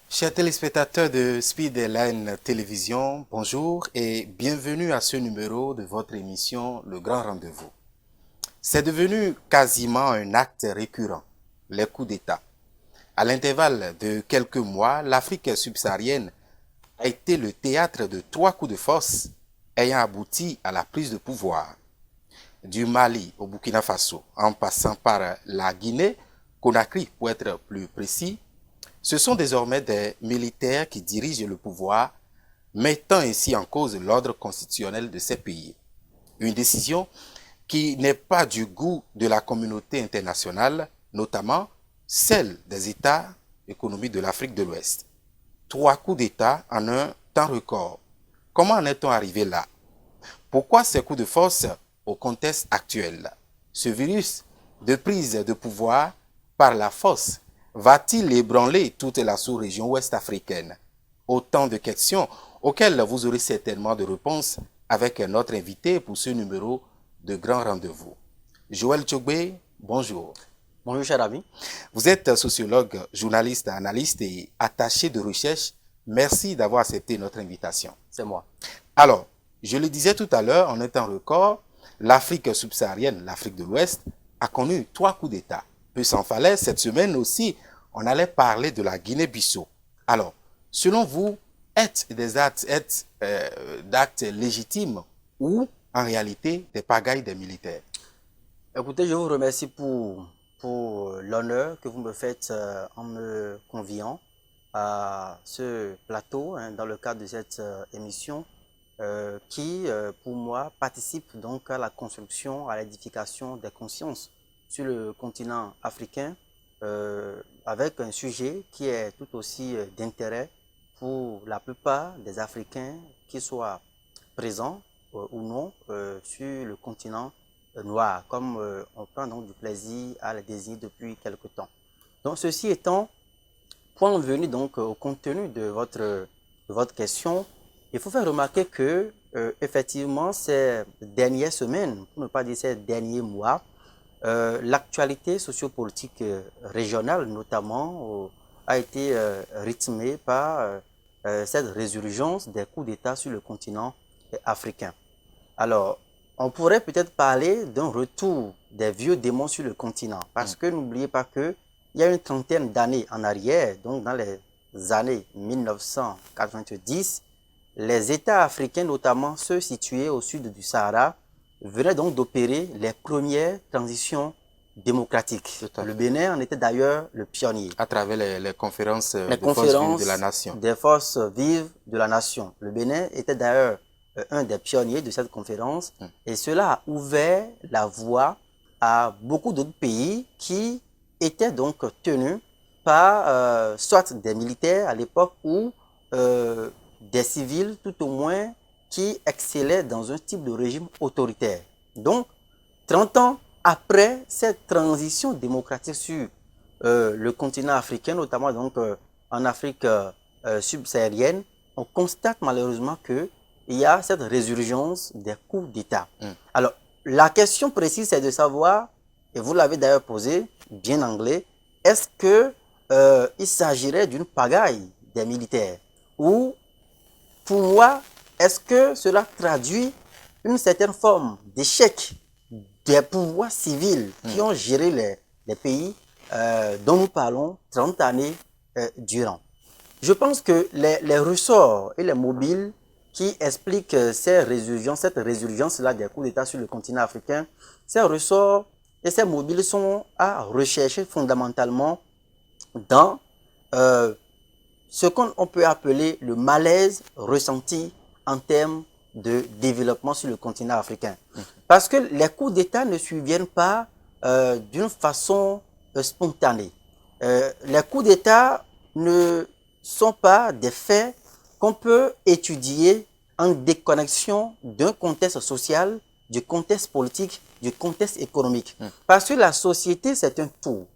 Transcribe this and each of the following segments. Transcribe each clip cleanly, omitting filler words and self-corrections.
Chers téléspectateurs de Speedline Télévision, bonjour et bienvenue à ce numéro de votre émission Le Grand Rendez-vous. C'est devenu quasiment un acte récurrent, les coups d'État. À l'intervalle de quelques mois, l'Afrique subsaharienne a été le théâtre de 3 coups de force ayant abouti à la prise de pouvoir. Du Mali au Burkina Faso, en passant par la Guinée, Conakry pour être plus précis, ce sont désormais des militaires qui dirigent le pouvoir, mettant ainsi en cause l'ordre constitutionnel de ces pays. Une décision qui n'est pas du goût de la communauté internationale, notamment celle des États économiques de l'Afrique de l'Ouest. 3 coups d'État en un temps record. Comment en est-on arrivé là? Pourquoi ces coups de force au contexte actuel? Ce virus de prise de pouvoir par la force va-t-il ébranler toute la sous-région ouest africaine? Autant de questions auxquelles vous aurez certainement de réponses avec notre invité pour ce numéro de Grand Rendez-vous. Joël Tchogbe, bonjour. Bonjour cher ami. Vous êtes sociologue, journaliste, analyste et attaché de recherche. Merci d'avoir accepté notre invitation. C'est moi. Alors, je le disais tout à l'heure, en un temps record, l'Afrique subsaharienne, l'Afrique de l'Ouest, a connu 3 coups d'État. Peu s'en fallait, cette semaine aussi, on allait parler de la Guinée-Bissau. Alors, selon vous, est-ce des actes légitimes ou, en réalité, des pagailles des militaires? Écoutez, je vous remercie pour l'honneur que vous me faites en me conviant à ce plateau dans le cadre de cette émission qui, pour moi, participe donc à la construction, à l'édification des consciences sur le continent africain avec un sujet qui est tout aussi d'intérêt pour la plupart des Africains, qui soient présents ou non sur le continent noir, comme on prend donc du plaisir à le désigner depuis quelque temps. Donc ceci étant, point venu donc au contenu de votre question, il faut faire remarquer que effectivement ces dernières semaines, pour ne pas dire ces derniers mois, l'actualité sociopolitique régionale notamment a été rythmée par cette résurgence des coups d'État sur le continent africain. Alors, on pourrait peut-être parler d'un retour des vieux démons sur le continent, parce que n'oubliez pas qu'il y a une trentaine d'années en arrière, donc dans les années 1990, les États africains, notamment ceux situés au sud du Sahara, venaient donc d'opérer les premières transitions démocratiques. Le Bénin en était d'ailleurs le pionnier. À travers les conférences des forces vives de la nation. Des forces vives de la nation. Le Bénin était d'ailleurs un des pionniers de cette conférence et cela a ouvert la voie à beaucoup d'autres pays qui étaient donc tenus par soit des militaires à l'époque ou des civils tout au moins qui excellaient dans un type de régime autoritaire. Donc, 30 ans après cette transition démocratique sur le continent africain, notamment donc en Afrique subsaharienne, on constate malheureusement qu'il y a cette résurgence des coups d'État. Alors, la question précise, c'est de savoir, et vous l'avez d'ailleurs posé, bien anglais, est-ce qu'il s'agirait d'une pagaille des militaires? Ou, pour moi, est-ce que cela traduit une certaine forme d'échec des pouvoirs civils qui ont géré les pays dont nous parlons 30 années durant? Je pense que les ressorts et les mobiles qui expliquent cette résurgence-là des coups d'État sur le continent africain, ces ressorts et ces mobiles sont à rechercher fondamentalement dans ce qu'on peut appeler le malaise ressenti en termes de développement sur le continent africain. Parce que les coups d'État ne surviennent pas d'une façon spontanée. Les coups d'État ne sont pas des faits qu'on peut étudier en déconnexion d'un contexte social du contexte politique, du contexte économique. Parce que la société, c'est un tout.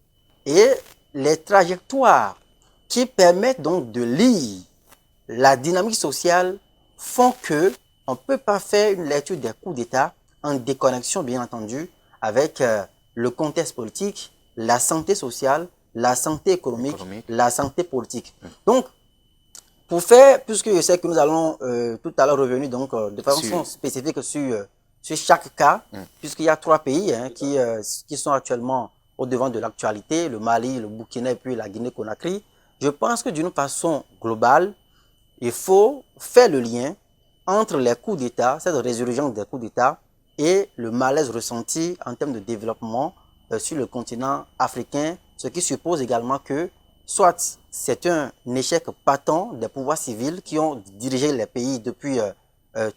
Et les trajectoires qui permettent donc de lire la dynamique sociale font que on ne peut pas faire une lecture des coups d'État en déconnexion, bien entendu, avec le contexte politique, la santé sociale, la santé économique, la santé politique. Donc, pour faire, puisque je sais que nous allons tout à l'heure revenir donc, de façon spécifique sur chaque cas, puisqu'il y a 3 pays qui sont actuellement au devant de l'actualité, le Mali, le Burkina et puis la Guinée-Conakry. Je pense que d'une façon globale, il faut faire le lien entre les coups d'État, cette résurgence des coups d'État, et le malaise ressenti en termes de développement sur le continent africain, ce qui suppose également que soit c'est un échec patent des pouvoirs civils qui ont dirigé les pays depuis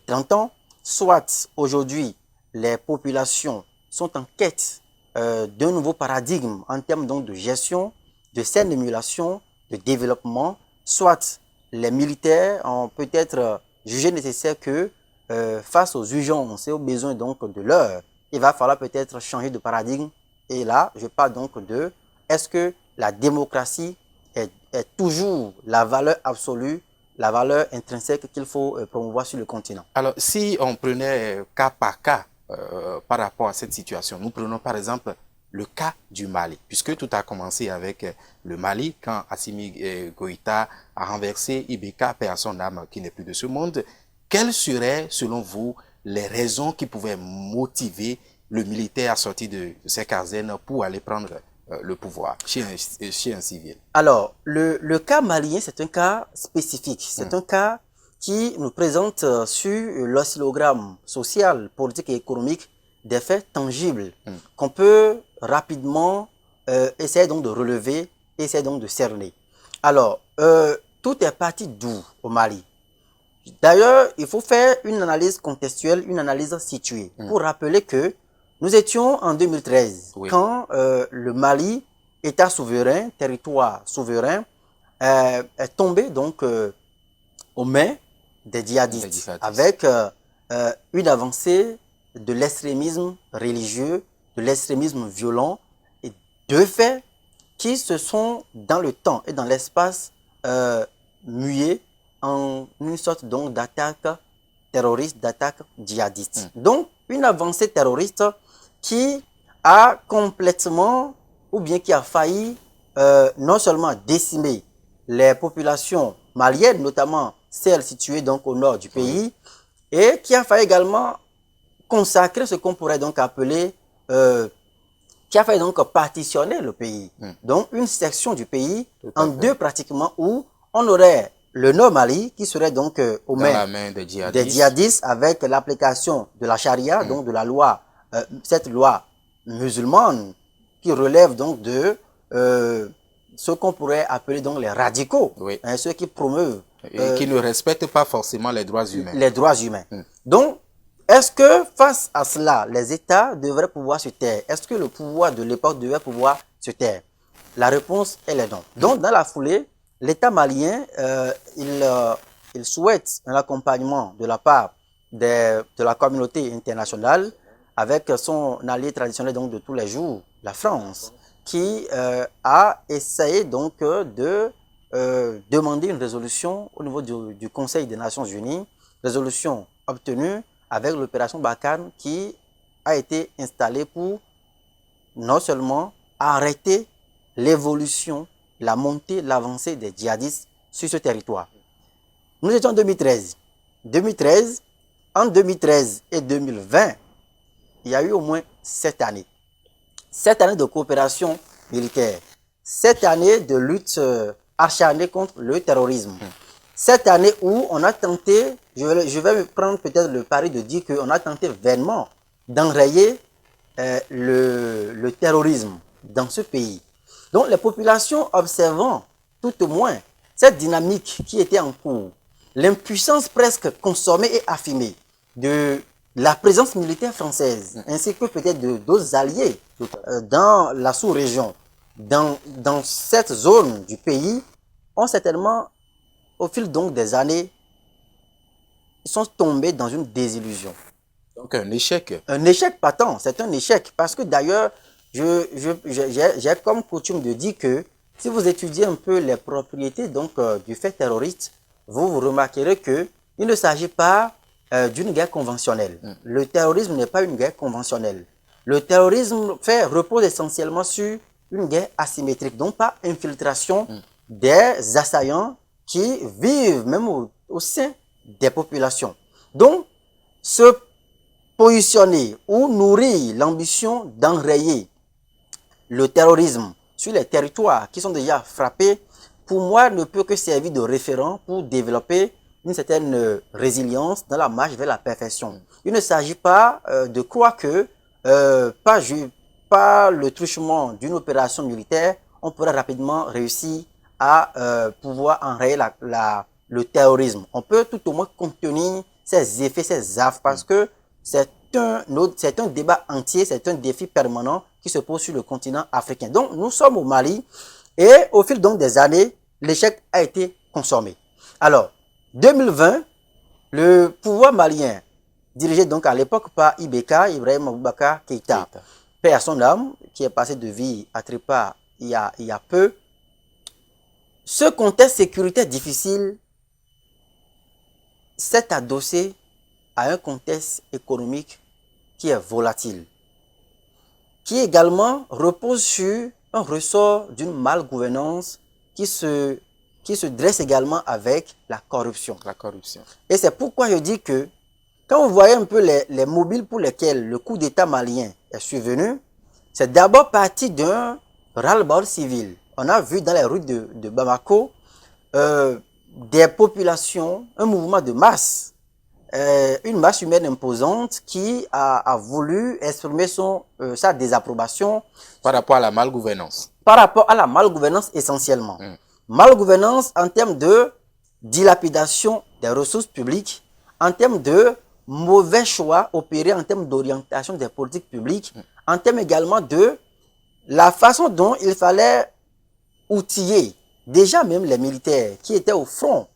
30 ans, soit aujourd'hui les populations sont en quête d'un nouveau paradigme en termes donc de gestion, de saine émulation, de développement, soit les militaires ont peut-être jugé nécessaire que face aux urgences et aux besoins donc de l'heure, il va falloir peut-être changer de paradigme. Et là, je parle donc de est-ce que la démocratie est toujours la valeur absolue, la valeur intrinsèque qu'il faut promouvoir sur le continent. Alors, si on prenait cas par cas par rapport à cette situation, nous prenons par exemple le cas du Mali, puisque tout a commencé avec le Mali, quand Assimi Goïta a renversé Ibeka, paix à son âme, qui n'est plus de ce monde. Quelles seraient, selon vous, les raisons qui pouvaient motiver le militaire à sortir de ses casernes pour aller prendre le pouvoir chez un civil? Alors, le cas malien, c'est un cas spécifique. C'est un cas qui nous présente sur l'oscillogramme social, politique et économique des faits tangibles qu'on peut rapidement essayer donc de relever, essayer donc de cerner. Alors, tout est parti d'où au Mali? D'ailleurs, il faut faire une analyse contextuelle, une analyse située pour rappeler que nous étions en 2013 quand le Mali, État souverain, territoire souverain, est tombé donc aux mains des djihadistes avec une avancée de l'extrémisme religieux, de l'extrémisme violent et 2 faits qui se sont dans le temps et dans l'espace mués en une sorte donc d'attaque terroriste, d'attaque djihadiste. Donc, une avancée terroriste qui a complètement, ou bien qui a failli non seulement décimer les populations maliennes, notamment celles situées donc au nord du pays, et qui a failli également consacrer ce qu'on pourrait donc appeler, qui a failli donc partitionner le pays. Donc, une section du pays en 2 pratiquement, où on aurait le Nord Mali qui serait donc aux mains des djihadistes avec l'application de la charia, donc de la loi, cette loi musulmane qui relève donc de ce qu'on pourrait appeler donc les radicaux, ceux qui promeuvent et qui ne respectent pas forcément les droits humains. Les droits humains. Donc, est-ce que face à cela, les États devraient pouvoir se taire? Est-ce que le pouvoir de l'époque devait pouvoir se taire? La réponse, elle est non. Donc, dans la foulée, l'État malien, il souhaite un accompagnement de la part de la communauté internationale avec son allié traditionnel donc de tous les jours, la France, qui a essayé donc de demander une résolution au niveau du Conseil des Nations Unies, résolution obtenue avec l'opération Barkhane qui a été installée pour non seulement arrêter l'évolution, la montée, l'avancée des djihadistes sur ce territoire. Nous étions en 2013. En 2013 et 2020, il y a eu au moins 7 années. 7 années de coopération militaire. 7 années de lutte acharnée contre le terrorisme. 7 années où on a tenté, je vais prendre peut-être le pari de dire qu'on a tenté vainement d'enrayer le terrorisme dans ce pays. Donc les populations observant tout au moins cette dynamique qui était en cours, l'impuissance presque consommée et affirmée de la présence militaire française, ainsi que peut-être d'autres alliés dans la sous-région, dans cette zone du pays, ont certainement, au fil donc des années, ils sont tombés dans une désillusion. Donc un échec. Un échec patent, c'est un échec. Parce que d'ailleurs, j'ai comme coutume de dire que si vous étudiez un peu les propriétés du fait terroriste, vous remarquerez que il ne s'agit pas d'une guerre conventionnelle. Le terrorisme n'est pas une guerre conventionnelle. Le terrorisme repose essentiellement sur une guerre asymétrique, donc pas infiltration des assaillants qui vivent même au sein des populations. Donc, se positionner ou nourrir l'ambition d'enrayer le terrorisme sur les territoires qui sont déjà frappés, pour moi, ne peut que servir de référent pour développer une certaine résilience dans la marche vers la perfection. Il ne s'agit pas de croire que par le truchement d'une opération militaire, on pourrait rapidement réussir à pouvoir enrayer le terrorisme. On peut tout au moins contenir ses effets, ses affres, parce que c'est un débat entier, c'est un défi permanent qui se pose sur le continent africain. Donc, nous sommes au Mali et au fil donc des années, l'échec a été consommé. Alors, 2020, le pouvoir malien, dirigé donc à l'époque par IBK, Ibrahim Boubacar Keïta, paix à son âme, qui est passé de vie à trépas il y a peu, ce contexte sécuritaire difficile s'est adossé à un contexte économique qui est volatile, qui également repose sur un ressort d'une malgouvernance qui se dresse également avec la corruption. La corruption. Et c'est pourquoi je dis que quand vous voyez un peu les mobiles pour lesquels le coup d'État malien est survenu, c'est d'abord parti d'un ras-le-bol civil. On a vu dans les rues de Bamako des populations, un mouvement de masse, une masse humaine imposante qui a voulu exprimer sa désapprobation par rapport à la malgouvernance. Par rapport à la malgouvernance essentiellement. Malgouvernance en termes de dilapidation des ressources publiques, en termes de mauvais choix opérés en termes d'orientation des politiques publiques, en termes également de la façon dont il fallait outiller déjà même les militaires qui étaient au front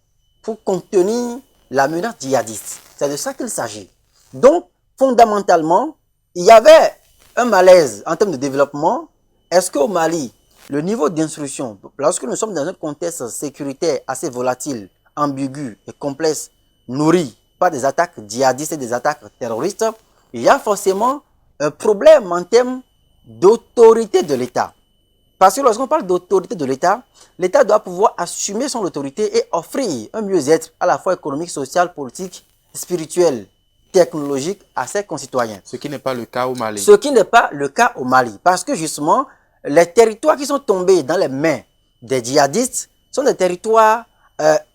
pour contenir la menace djihadiste. C'est de ça qu'il s'agit. Donc, fondamentalement, il y avait un malaise en termes de développement. Est-ce qu'au Mali, le niveau d'instruction, lorsque nous sommes dans un contexte sécuritaire assez volatile, ambigu et complexe, nourri par des attaques djihadistes et des attaques terroristes, il y a forcément un problème en termes d'autorité de l'État. Parce que lorsqu'on parle d'autorité de l'État, l'État doit pouvoir assumer son autorité et offrir un mieux-être à la fois économique, social, politique, spirituel, technologique à ses concitoyens. Ce qui n'est pas le cas au Mali. Ce qui n'est pas le cas au Mali. Parce que justement, les territoires qui sont tombés dans les mains des djihadistes sont des territoires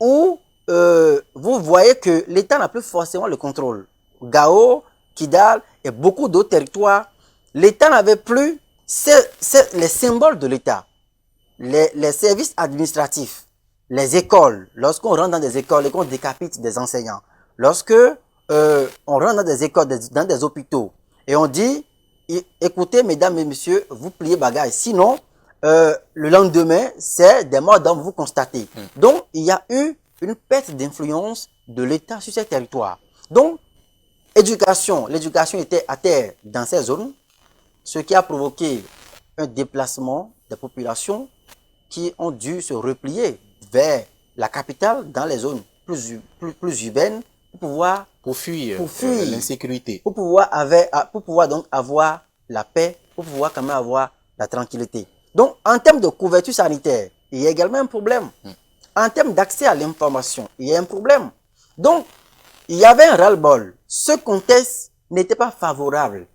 où vous voyez que l'État n'a plus forcément le contrôle. Gao, Kidal et beaucoup d'autres territoires, l'État n'avait plus les symboles de l'État, les services administratifs, les écoles. Lorsqu'on rentre dans des écoles et qu'on décapite des enseignants, lorsque on rentre dans des écoles, dans des hôpitaux, et on dit, écoutez, mesdames et messieurs, vous pliez bagaille. Sinon, le lendemain, c'est des morts d'hommes, vous constatez. Donc, il y a eu une perte d'influence de l'État sur ces territoires. Donc, l'éducation était à terre dans ces zones, ce qui a provoqué un déplacement des populations qui ont dû se replier vers la capitale dans les zones plus urbaines pour fuir l'insécurité. Pour pouvoir donc avoir la paix, pour pouvoir quand même avoir la tranquillité. Donc, en termes de couverture sanitaire, il y a également un problème. En termes d'accès à l'information, il y a un problème. Donc, il y avait un ras-le-bol. Ce contexte n'était pas favorable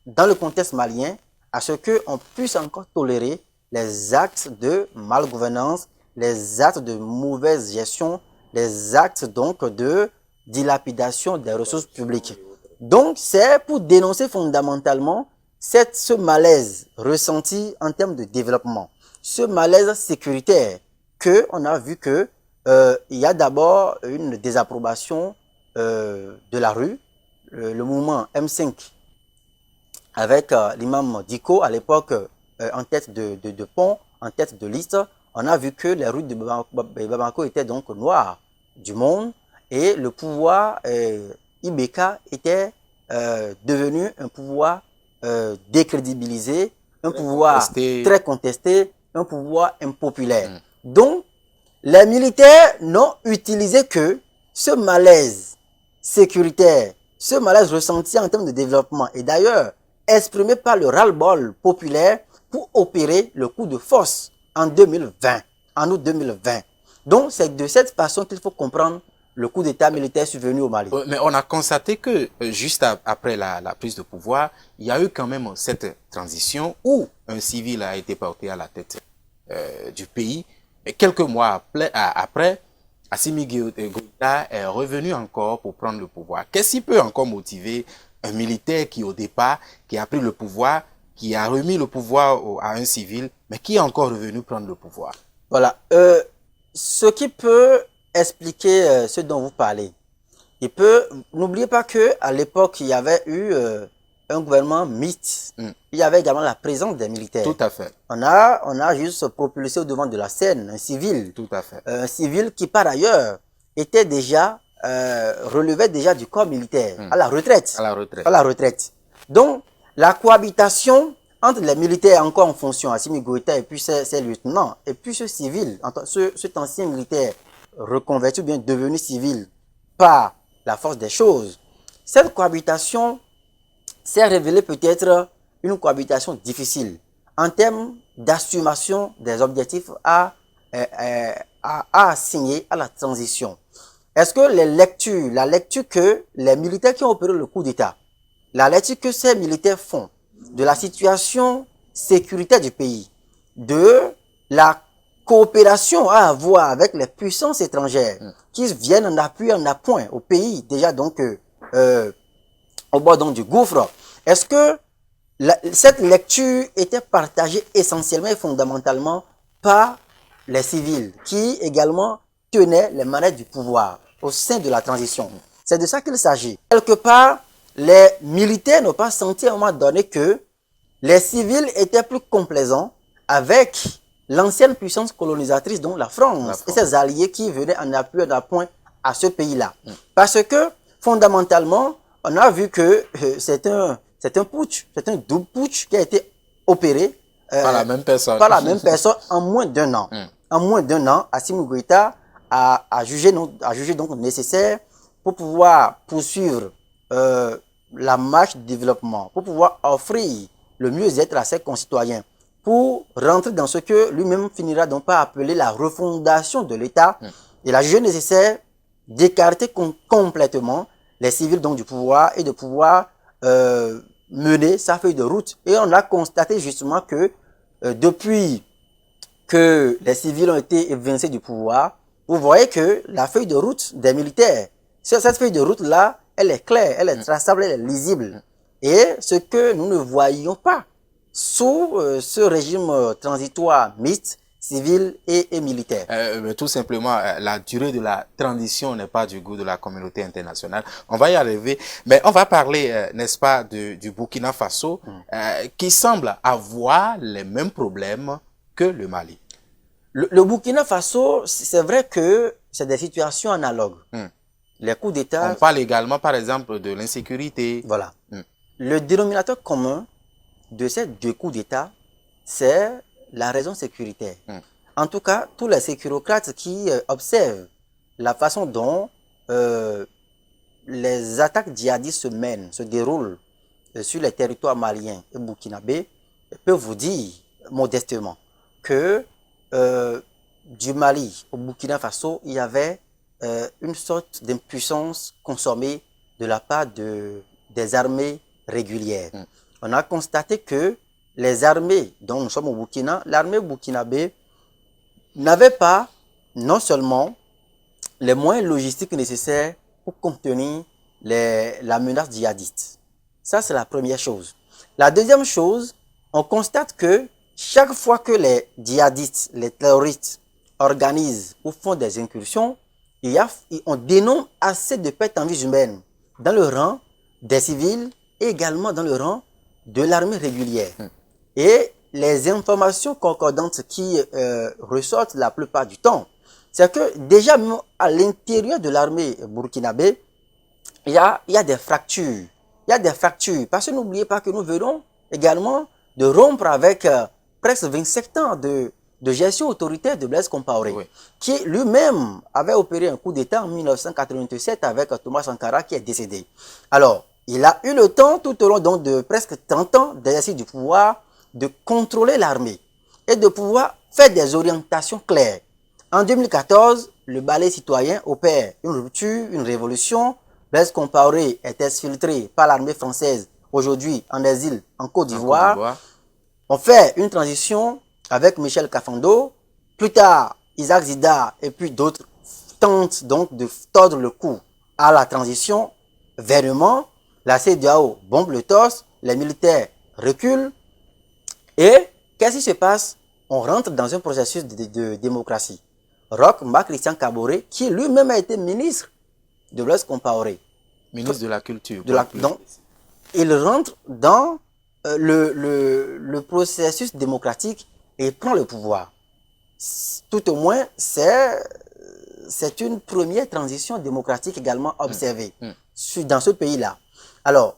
dans le contexte malien à ce qu'on puisse encore tolérer les actes de malgouvernance, les actes de mauvaise gestion, les actes donc de dilapidation des ressources publiques. Donc, c'est pour dénoncer fondamentalement ce malaise ressenti en termes de développement, ce malaise sécuritaire qu'on a vu que il y a d'abord une désapprobation de la rue, le mouvement M5 avec l'imam Diko à l'époque en tête de pont, en tête de liste. On a vu que les rues de Bamako étaient donc noires du monde et le pouvoir IBK était devenu un pouvoir décrédibilisé, un pouvoir très contesté, un pouvoir impopulaire. Donc, les militaires n'ont utilisé que ce malaise sécuritaire, ce malaise ressenti en termes de développement et d'ailleurs exprimé par le ras-le-bol populaire pour opérer le coup de force en 2020, en août 2020. Donc, c'est de cette façon qu'il faut comprendre le coup d'État militaire survenu au Mali. Mais on a constaté que juste après la prise de pouvoir, il y a eu quand même cette transition où un civil a été porté à la tête du pays. Et quelques mois après, Assimi Goïta est revenu encore pour prendre le pouvoir. Qu'est-ce qui peut encore motiver un militaire qui au départ, qui a pris le pouvoir, qui a remis le pouvoir à un civil, mais qui est encore revenu prendre le pouvoir? Voilà. Ce qui peut expliquer ce dont vous parlez, n'oubliez pas que à l'époque, il y avait eu un gouvernement mixte. Il y avait également la présence des militaires. Tout à fait. On a juste propulsé au devant de la scène un civil. Tout à fait. Un civil qui, par ailleurs, était déjà, relevait déjà du corps militaire, à la retraite. À la retraite. À la retraite. Donc, la cohabitation entre les militaires encore en fonction, Assimi Goïta et puis ses lieutenants, et puis ce civil, cet ancien militaire reconverti ou bien devenu civil par la force des choses, cette cohabitation s'est révélée peut-être une cohabitation difficile en termes d'assumation des objectifs à assigner à la transition. Est-ce que la lecture que les militaires qui ont opéré le coup d'État, la lecture que ces militaires font de la situation sécuritaire du pays, de la coopération à avoir avec les puissances étrangères qui viennent en appui, en appoint au pays, déjà donc au bord donc du gouffre, est-ce que cette lecture était partagée essentiellement et fondamentalement par les civils qui également tenaient les manettes du pouvoir au sein de la transition? C'est de ça qu'il s'agit. Quelque part, les militaires n'ont pas senti à un moment donné que les civils étaient plus complaisants avec l'ancienne puissance colonisatrice, dont la France et ses alliés qui venaient en appui, en appoint à ce pays-là. Parce que, fondamentalement, on a vu que c'est un putsch, c'est un double putsch qui a été opéré par la même personne. Par la même personne en moins d'un an. En moins d'un an, Assimi Goïta a jugé donc nécessaire pour pouvoir poursuivre la marche du développement, pour pouvoir offrir le mieux-être à ses concitoyens, pour rentrer dans ce que lui-même finira donc par appeler la refondation de l'État. Il a jugé nécessaire d'écarter complètement les civils donc du pouvoir et de pouvoir mener sa feuille de route. Et on a constaté justement que depuis que les civils ont été évincés du pouvoir, vous voyez que la feuille de route des militaires, cette feuille de route-là, elle est claire, elle est traçable, elle est lisible. Et ce que nous ne voyions pas sous ce régime transitoire mixte, civil et militaire. Tout simplement, la durée de la transition n'est pas du goût de la communauté internationale. On va y arriver, mais on va parler, n'est-ce pas, du Burkina Faso, qui semble avoir les mêmes problèmes que le Mali. Le Burkina Faso, c'est vrai que c'est des situations analogues. Les coups d'État... On parle également, par exemple, de l'insécurité. Voilà. Le dénominateur commun de ces deux coups d'État, c'est la raison sécuritaire. En tout cas, tous les sécurocrates qui observent la façon dont les attaques djihadistes se déroulent sur les territoires maliens et burkinabés peuvent vous dire modestement que du Mali au Burkina Faso, il y avait une sorte d'impuissance consommée de la part des armées régulières. On a constaté que les armées dont nous sommes au Burkina, l'armée burkinabé n'avait pas non seulement les moyens logistiques nécessaires pour contenir la menace djihadiste. Ça, c'est la première chose. La deuxième chose, on constate que chaque fois que les djihadistes, les terroristes organisent ou font des incursions, on dénombre assez de pertes en vies humaines dans le rang des civils et également dans le rang de l'armée régulière. Et les informations concordantes qui ressortent la plupart du temps, c'est que déjà à l'intérieur de l'armée burkinabé, il y a des fractures. Il y a des fractures. Parce que n'oubliez pas que nous venons également de rompre avec presque 27 ans de gestion autoritaire de Blaise Compaoré, Oui. qui lui-même avait opéré un coup d'État en 1987 avec Thomas Sankara qui est décédé. Alors, il a eu le temps tout au long donc, de presque 30 ans d'exercice du pouvoir de contrôler l'armée et de pouvoir faire des orientations claires. En 2014, le ballet citoyen opère une rupture, une révolution. Blaise Compaoré est exfiltré par l'armée française, aujourd'hui en exil en Côte d'Ivoire. On fait une transition avec Michel Kafando. Plus tard, Isaac Zida et puis d'autres tentent donc de tordre le cou à la transition. Vainement, la CEDEAO bombe le torse, les militaires reculent. Et qu'est-ce qui se passe? On rentre dans un processus de démocratie. Roch Marc Christian Kaboré, qui lui-même a été ministre de Blaise Compaoré. Ministre de la Culture. Donc, il rentre dans le processus démocratique et prend le pouvoir. Tout au moins, c'est une première transition démocratique également observée dans ce pays-là. Alors,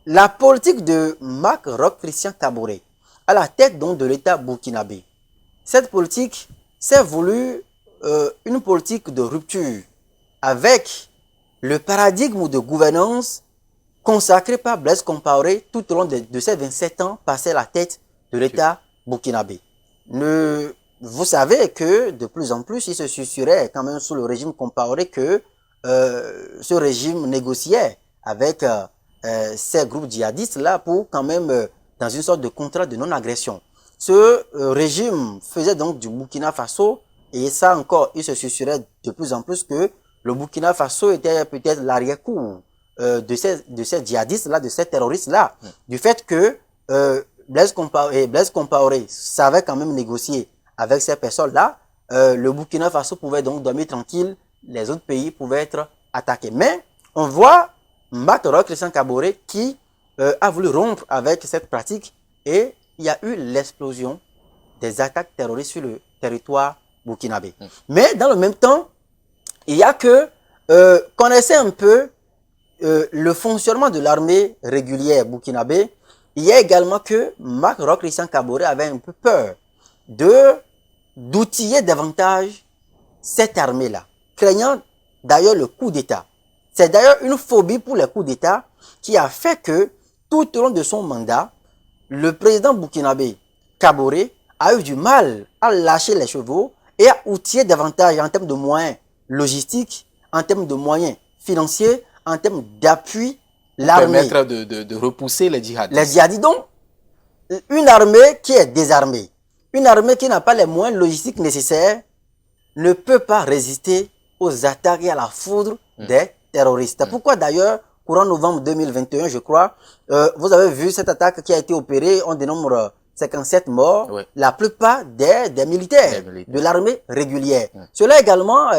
la politique de Marc Roch Christian Kaboré, à la tête donc de l'État burkinabé, cette politique s'est voulue une politique de rupture avec le paradigme de gouvernance consacré par Blaise Compaoré tout au long de ces 27 ans passés à la tête de l'État burkinabé. Vous savez que de plus en plus, il se susurrait quand même sous le régime Compaoré que ce régime négociait avec ces groupes djihadistes-là pour quand même, dans une sorte de contrat de non-agression. Ce régime faisait donc du Burkina Faso, et ça encore, il se susurrait de plus en plus que le Burkina Faso était peut-être l'arrière-cour de ces djihadistes-là, de ces terroristes-là, du fait que Blaise Compaoré savait quand même négocier avec ces personnes-là, le Burkina Faso pouvait donc dormir tranquille, les autres pays pouvaient être attaqués. Mais on voit Marc Roch Christian Kaboré qui a voulu rompre avec cette pratique et il y a eu l'explosion des attaques terroristes sur le territoire burkinabé. Mais dans le même temps, il y a que connaissez un peu le fonctionnement de l'armée régulière burkinabé. Il y a également que Marc Roch Christian Kaboré avait un peu peur d'outiller davantage cette armée-là, craignant d'ailleurs le coup d'État. C'est d'ailleurs une phobie pour les coups d'État qui a fait que tout au long de son mandat, le président burkinabé Kaboré a eu du mal à lâcher les chevaux et à outiller davantage en termes de moyens logistiques, en termes de moyens financiers, en termes d'appui l'armée. Permettre de repousser les djihadistes. Les djihadistes, donc, une armée qui est désarmée, une armée qui n'a pas les moyens logistiques nécessaires, ne peut pas résister aux attaques et à la foudre des terroristes. Pourquoi d'ailleurs, courant novembre 2021, je crois, vous avez vu cette attaque qui a été opérée, on dénombre 57 morts, la plupart des militaires de l'armée régulière. Cela également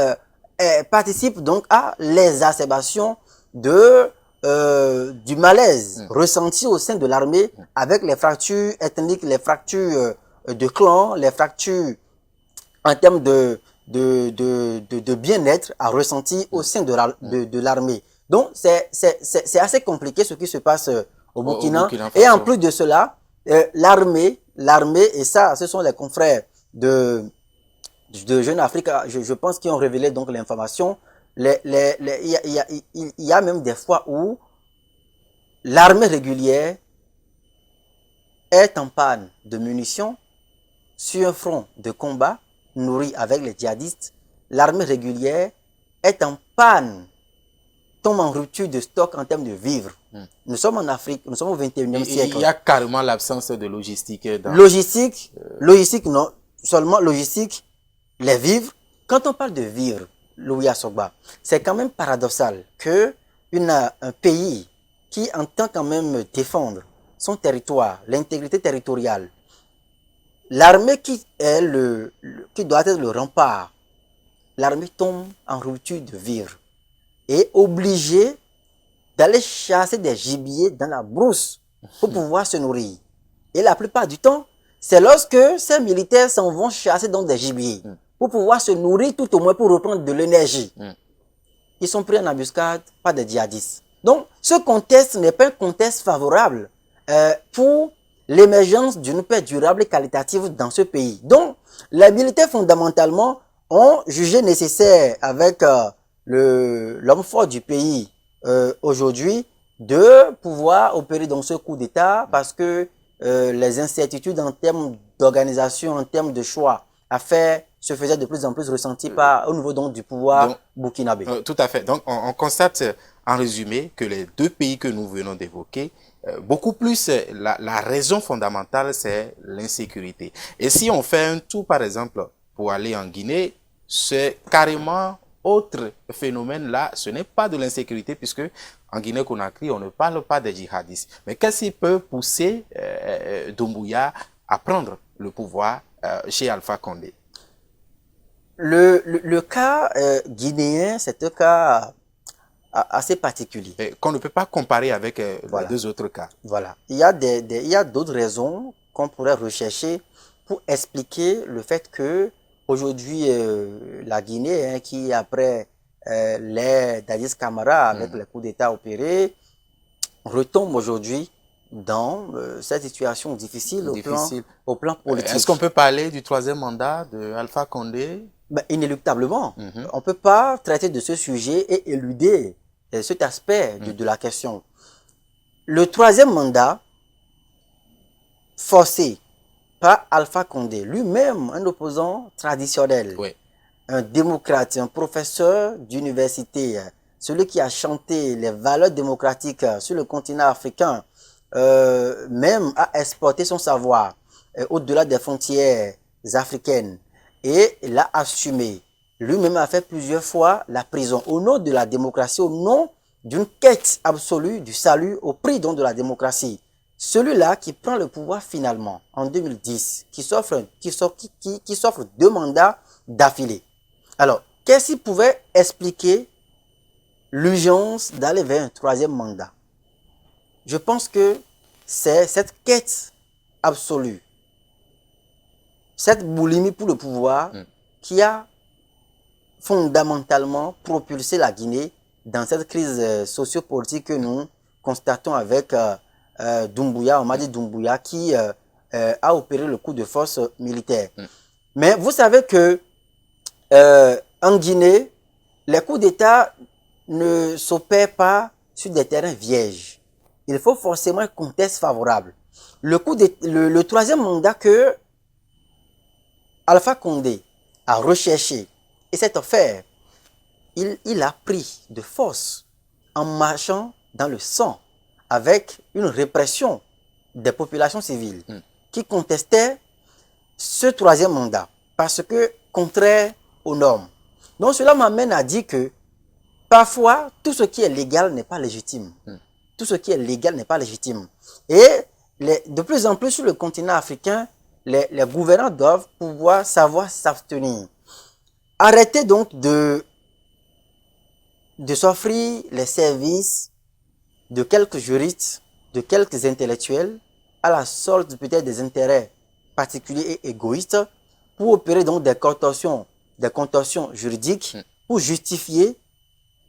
participe donc à l'exacerbation du malaise ressenti au sein de l'armée avec les fractures ethniques, les fractures de clans, les fractures en termes de bien-être à ressentir au sein de l'armée. Donc, c'est assez compliqué ce qui se passe au Burkina. Et en plus de cela, l'armée, et ça, ce sont les confrères de Jeune Afrique, je pense, qui ont révélé donc l'information. Il y a même des fois où l'armée régulière est en panne de munitions sur un front de combat nourri avec les djihadistes. L'armée régulière est en panne, tombe en rupture de stock en termes de vivres. Nous sommes en Afrique, nous sommes au 21e siècle. Il y a carrément l'absence de logistique. Logistique, non seulement logistique, les vivres. Quand on parle de vivres, Louis Assogba, c'est quand même paradoxal que un pays qui entend quand même défendre son territoire, l'intégrité territoriale, l'armée qui doit être le rempart, l'armée tombe en rupture de vivres et obligée d'aller chasser des gibiers dans la brousse pour pouvoir se nourrir. Et la plupart du temps, c'est lorsque ces militaires s'en vont chasser dans des gibiers pour pouvoir se nourrir tout au moins pour reprendre de l'énergie. qui sont pris en embuscade par des djihadistes. Donc, ce contexte n'est pas un contexte favorable pour l'émergence d'une paix durable et qualitative dans ce pays. Donc, les militaires fondamentalement ont jugé nécessaire avec l'homme fort du pays aujourd'hui de pouvoir opérer dans ce coup d'État parce que les incertitudes en termes d'organisation, en termes de choix à faire se faisaient de plus en plus ressenties au niveau donc, du pouvoir burkinabé. Tout à fait. Donc, on constate en résumé que les deux pays que nous venons d'évoquer, beaucoup plus, la raison fondamentale, c'est l'insécurité. Et si on fait un tour, par exemple, pour aller en Guinée, c'est carrément autre phénomène là, ce n'est pas de l'insécurité puisque en Guinée-Conakry, on ne parle pas des djihadistes. Mais qu'est-ce qui peut pousser Doumbouya à prendre le pouvoir chez Alpha Condé? Le cas guinéen, c'est un cas assez particulier. Qu'on ne peut pas comparer avec Voilà. les deux autres cas. Voilà. Il y a d'autres raisons qu'on pourrait rechercher pour expliquer le fait que aujourd'hui la Guinée, hein, qui après l'ère d'Aziz Camara avec le coup d'État opéré, retombe aujourd'hui dans cette situation difficile au plan politique. Est-ce qu'on peut parler du troisième mandat de Alpha Condé? Ben, inéluctablement. On ne peut pas traiter de ce sujet et éluder cet aspect de la question. Le troisième mandat, forcé par Alpha Condé, lui-même un opposant traditionnel, Oui. un démocrate, un professeur d'université, celui qui a chanté les valeurs démocratiques sur le continent africain, même a exporté son savoir au-delà des frontières africaines. Et il a assumé. Lui-même a fait plusieurs fois la prison au nom de la démocratie, au nom d'une quête absolue du salut au prix donc de la démocratie. Celui-là qui prend le pouvoir finalement en 2010, qui s'offre 2 mandats d'affilée. Alors, qu'est-ce qui pouvait expliquer l'urgence d'aller vers un 3e mandat? Je pense que c'est cette quête absolue, cette boulimie pour le pouvoir qui a fondamentalement propulsé la Guinée dans cette crise sociopolitique que nous constatons avec Doumbouya, Mamadi Doumbouya, qui a opéré le coup de force militaire. Mais vous savez que en Guinée, les coups d'État ne s'opèrent pas sur des terrains vierges. Il faut forcément un contexte favorable. Le 3e mandat que Alpha Condé a recherché et s'est offert, il a pris de force en marchant dans le sang avec une répression des populations civiles qui contestaient ce 3e mandat parce que contraire aux normes. Donc cela m'amène à dire que parfois tout ce qui est légal n'est pas légitime. Tout ce qui est légal n'est pas légitime. Et de plus en plus sur le continent africain, les gouvernants doivent pouvoir savoir s'abstenir. Arrêtez donc de s'offrir les services de quelques juristes, de quelques intellectuels, à la solde peut-être des intérêts particuliers et égoïstes, pour opérer donc des contorsions juridiques, pour justifier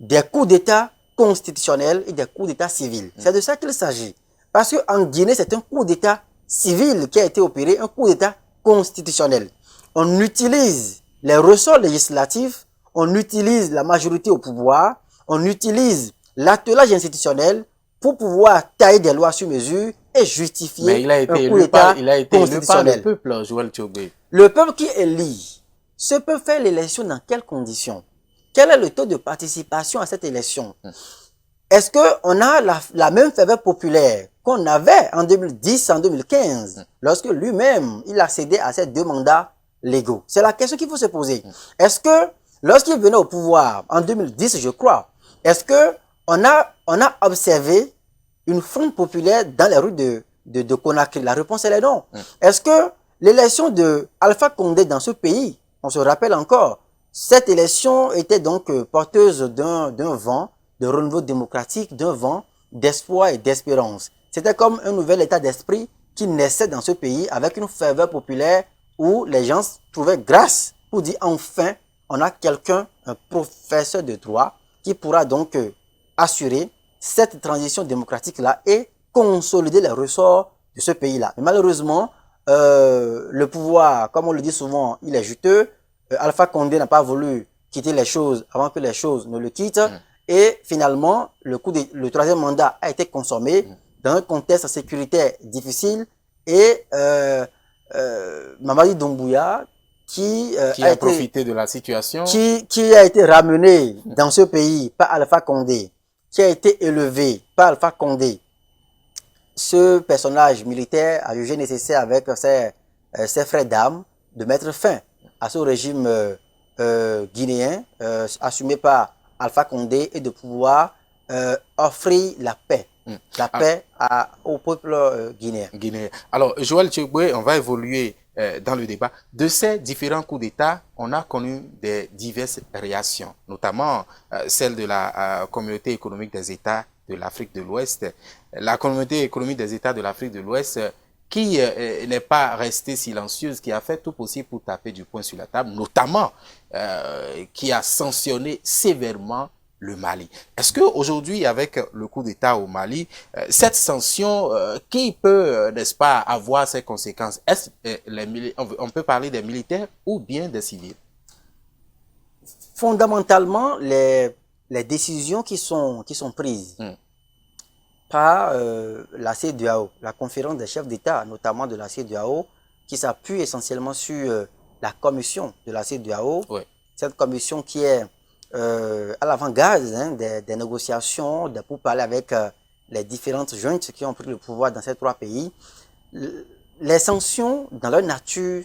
des coups d'État constitutionnels et des coups d'État civils. C'est de ça qu'il s'agit. Parce qu'en Guinée, c'est un coup d'État civil qui a été opéré, un coup d'État constitutionnel. On utilise les ressorts législatifs, on utilise la majorité au pouvoir, on utilise l'attelage institutionnel pour pouvoir tailler des lois sur mesure et justifier un coup d'État constitutionnel. Le peuple, Joël Tchobé. Le peuple qui élit, ce peut faire l'élection dans quelles conditions? Quel est le taux de participation à cette élection? Est-ce qu'on a la même faveur populaire qu'on avait en 2010, en 2015, lorsque lui-même, il accédait à ces 2 mandats légaux? C'est la question qu'il faut se poser. Est-ce que, lorsqu'il venait au pouvoir, en 2010, je crois, est-ce qu'on a observé une fronde populaire dans les rues de Conakry? La réponse, elle est non. Est-ce que l'élection de Alpha Condé dans ce pays, on se rappelle encore, cette élection était donc porteuse d'un vent de renouveau démocratique, d'un vent d'espoir et d'espérance. C'était comme un nouvel état d'esprit qui naissait dans ce pays avec une ferveur populaire où les gens trouvaient grâce pour dire enfin, on a quelqu'un, un professeur de droit, qui pourra donc assurer cette transition démocratique-là et consolider les ressorts de ce pays-là. Mais malheureusement, le pouvoir, comme on le dit souvent, il est juteux. Alpha Condé n'a pas voulu quitter les choses avant que les choses ne le quittent. Et finalement, le troisième mandat a été consommé dans un contexte sécuritaire difficile. Et Mamadi Doumbouya, qui a profité de la situation, qui a été ramené dans ce pays par Alpha Condé, qui a été élevé par Alpha Condé, ce personnage militaire a jugé nécessaire avec ses frères d'armes de mettre fin à ce régime guinéen assumé par Alpha Condé et de pouvoir offrir la paix. La paix au peuple guinéen. Alors, Joël Tchegoué, on va évoluer dans le débat. De ces différents coups d'État, on a connu des diverses réactions, notamment celle de la communauté économique des États de l'Afrique de l'Ouest. La communauté économique des États de l'Afrique de l'Ouest qui n'est pas restée silencieuse, qui a fait tout possible pour taper du poing sur la table, notamment qui a sanctionné sévèrement le Mali. Est-ce qu'aujourd'hui, avec le coup d'État au Mali, cette sanction, qui peut, n'est-ce pas, avoir ses conséquences? Est-ce on peut parler des militaires ou bien des civils? Fondamentalement, les décisions qui sont prises par la CEDEAO, la conférence des chefs d'État, notamment de la CEDEAO, qui s'appuie essentiellement sur la commission de la CEDEAO, cette commission qui est à l'avant-garde des négociations, de pourparlers avec les différentes juntes qui ont pris le pouvoir dans ces trois pays. Les sanctions, dans leur nature,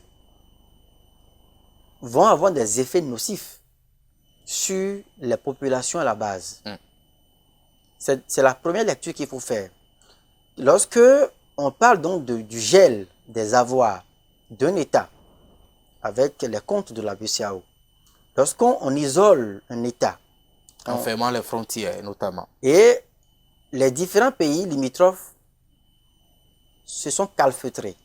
vont avoir des effets nocifs sur les populations à la base. C'est la première lecture qu'il faut faire. Lorsque on parle donc du gel des avoirs d'un État avec les comptes de la BCEAO, lorsqu'on isole un État, en fermant les frontières notamment, et les différents pays limitrophes se sont calfeutrés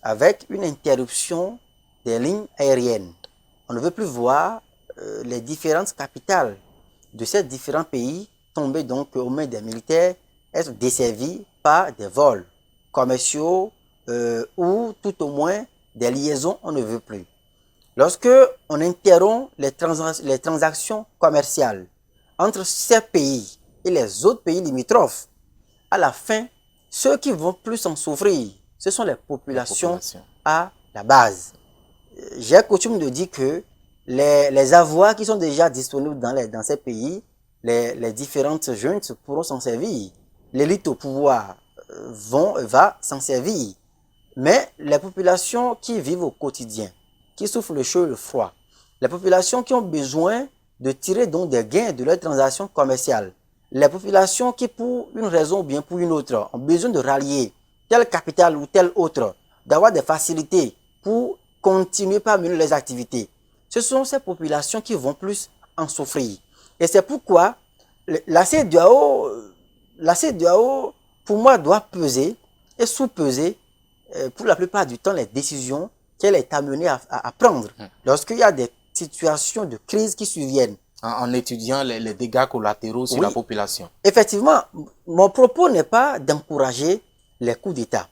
avec une interruption des lignes aériennes. On ne veut plus voir les différentes capitales de ces différents pays tomber donc aux mains des militaires, être desservis par des vols commerciaux ou tout au moins des liaisons, on ne veut plus. Lorsque on interrompt les transactions commerciales entre ces pays et les autres pays limitrophes, à la fin, ceux qui vont plus en souffrir, ce sont les populations à la base. J'ai coutume de dire que les avoirs qui sont déjà disponibles dans ces pays, les différentes juntes pourront s'en servir. L'élite au pouvoir va s'en servir. Mais les populations qui vivent au quotidien, qui souffrent le chaud et le froid, les populations qui ont besoin de tirer donc des gains de leurs transactions commerciales, les populations qui, pour une raison ou bien pour une autre, ont besoin de rallier telle capitale ou telle autre, d'avoir des facilités pour continuer par mener les activités. Ce sont ces populations qui vont plus en souffrir. Et c'est pourquoi la CEDEAO, pour moi, doit peser et sous-peser pour la plupart du temps les décisions qu'elle est amenée à prendre lorsqu'il y a des situations de crise qui surviennent. En étudiant les dégâts collatéraux sur la population. Effectivement, mon propos n'est pas d'encourager les coups d'État.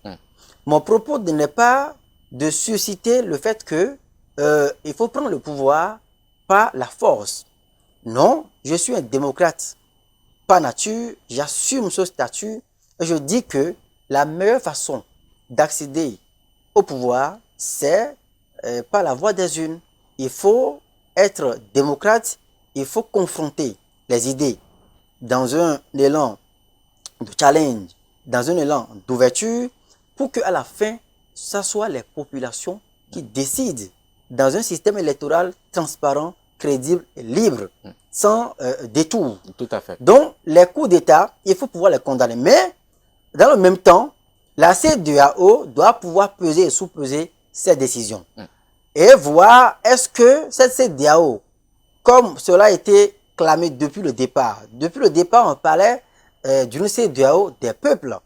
Mon propos n'est pas de susciter le fait que il faut prendre le pouvoir par la force. Non, je suis un démocrate par nature, j'assume ce statut et je dis que la meilleure façon d'accéder au pouvoir, c'est par la voie des urnes. Il faut être démocrate, il faut confronter les idées dans un élan de challenge, dans un élan d'ouverture, pour qu'à la fin, ce soit les populations qui décident dans un système électoral transparent, crédible et libre, sans détour. Tout à fait. Donc, les coups d'État, il faut pouvoir les condamner. Mais, dans le même temps, la CEDEAO doit pouvoir peser et sous-peser ces décisions. Et voir est-ce que cette CEDEAO, comme cela a été clamé depuis le départ. Depuis le départ, on parlait d'une CEDEAO des peuples.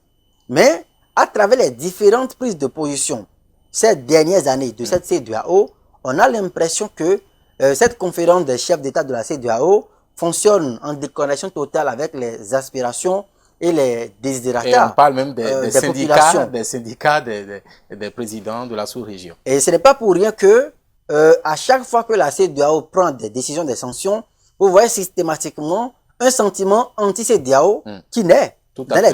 Mais à travers les différentes prises de position ces dernières années de cette CEDEAO, on a l'impression que cette conférence des chefs d'État de la CEDEAO fonctionne en déconnexion totale avec les aspirations et les desiderata Et on parle même des syndicats des présidents de la sous-région. Et ce n'est pas pour rien que à chaque fois que la CEDEAO prend des décisions, des sanctions, vous voyez systématiquement un sentiment anti-CEDEAO qui naît dans les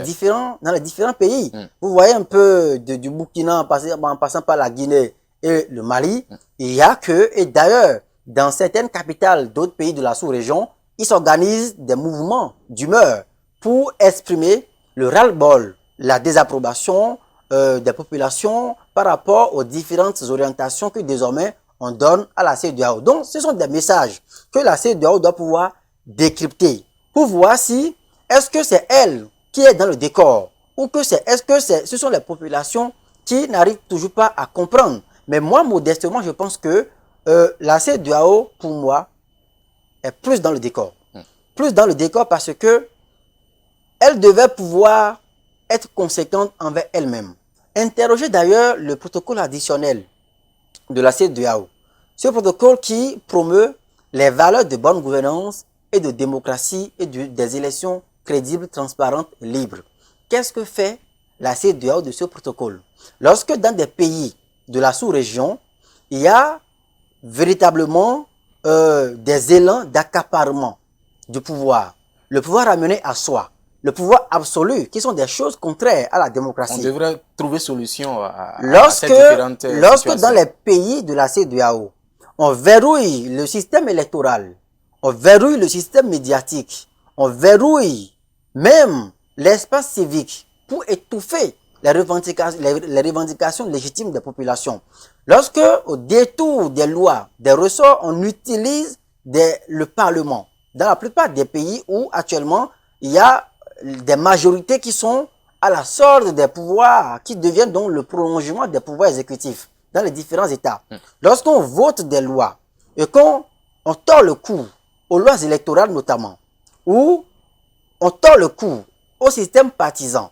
différents pays. Vous voyez un peu du Burkina en passant par la Guinée et le Mali, il y a que, et d'ailleurs, dans certaines capitales d'autres pays de la sous-région, ils s'organisent des mouvements d'humeur pour exprimer le ras-le-bol, la désapprobation des populations par rapport aux différentes orientations que désormais on donne à la CEDEAO. Donc, ce sont des messages que la CEDEAO doit pouvoir décrypter pour voir si est-ce que c'est elle qui est dans le décor ou que ce sont les populations qui n'arrivent toujours pas à comprendre. Mais moi, modestement, je pense que la CEDEAO, pour moi, est plus dans le décor. Plus dans le décor parce que elle devait pouvoir être conséquente envers elle-même. Interrogez d'ailleurs le protocole additionnel de la CEDEAO. Ce protocole qui promeut les valeurs de bonne gouvernance et de démocratie et des élections crédibles, transparentes et libres. Qu'est-ce que fait la CEDEAO de ce protocole? Lorsque dans des pays de la sous-région, il y a véritablement des élans d'accaparement du pouvoir, le pouvoir amené à soi, le pouvoir absolu, qui sont des choses contraires à la démocratie. On devrait trouver solution à ces différentes situations. Lorsque dans les pays de la CEDEAO, on verrouille le système électoral, on verrouille le système médiatique, on verrouille même l'espace civique pour étouffer les revendications légitimes des populations. Lorsque, au détour des lois, des ressorts, on utilise le Parlement. Dans la plupart des pays où actuellement il y a des majorités qui sont à la sorte des pouvoirs, qui deviennent donc le prolongement des pouvoirs exécutifs dans les différents États. Lorsqu'on vote des lois et qu'on tord le cou aux lois électorales notamment, ou on tord le cou au système partisan,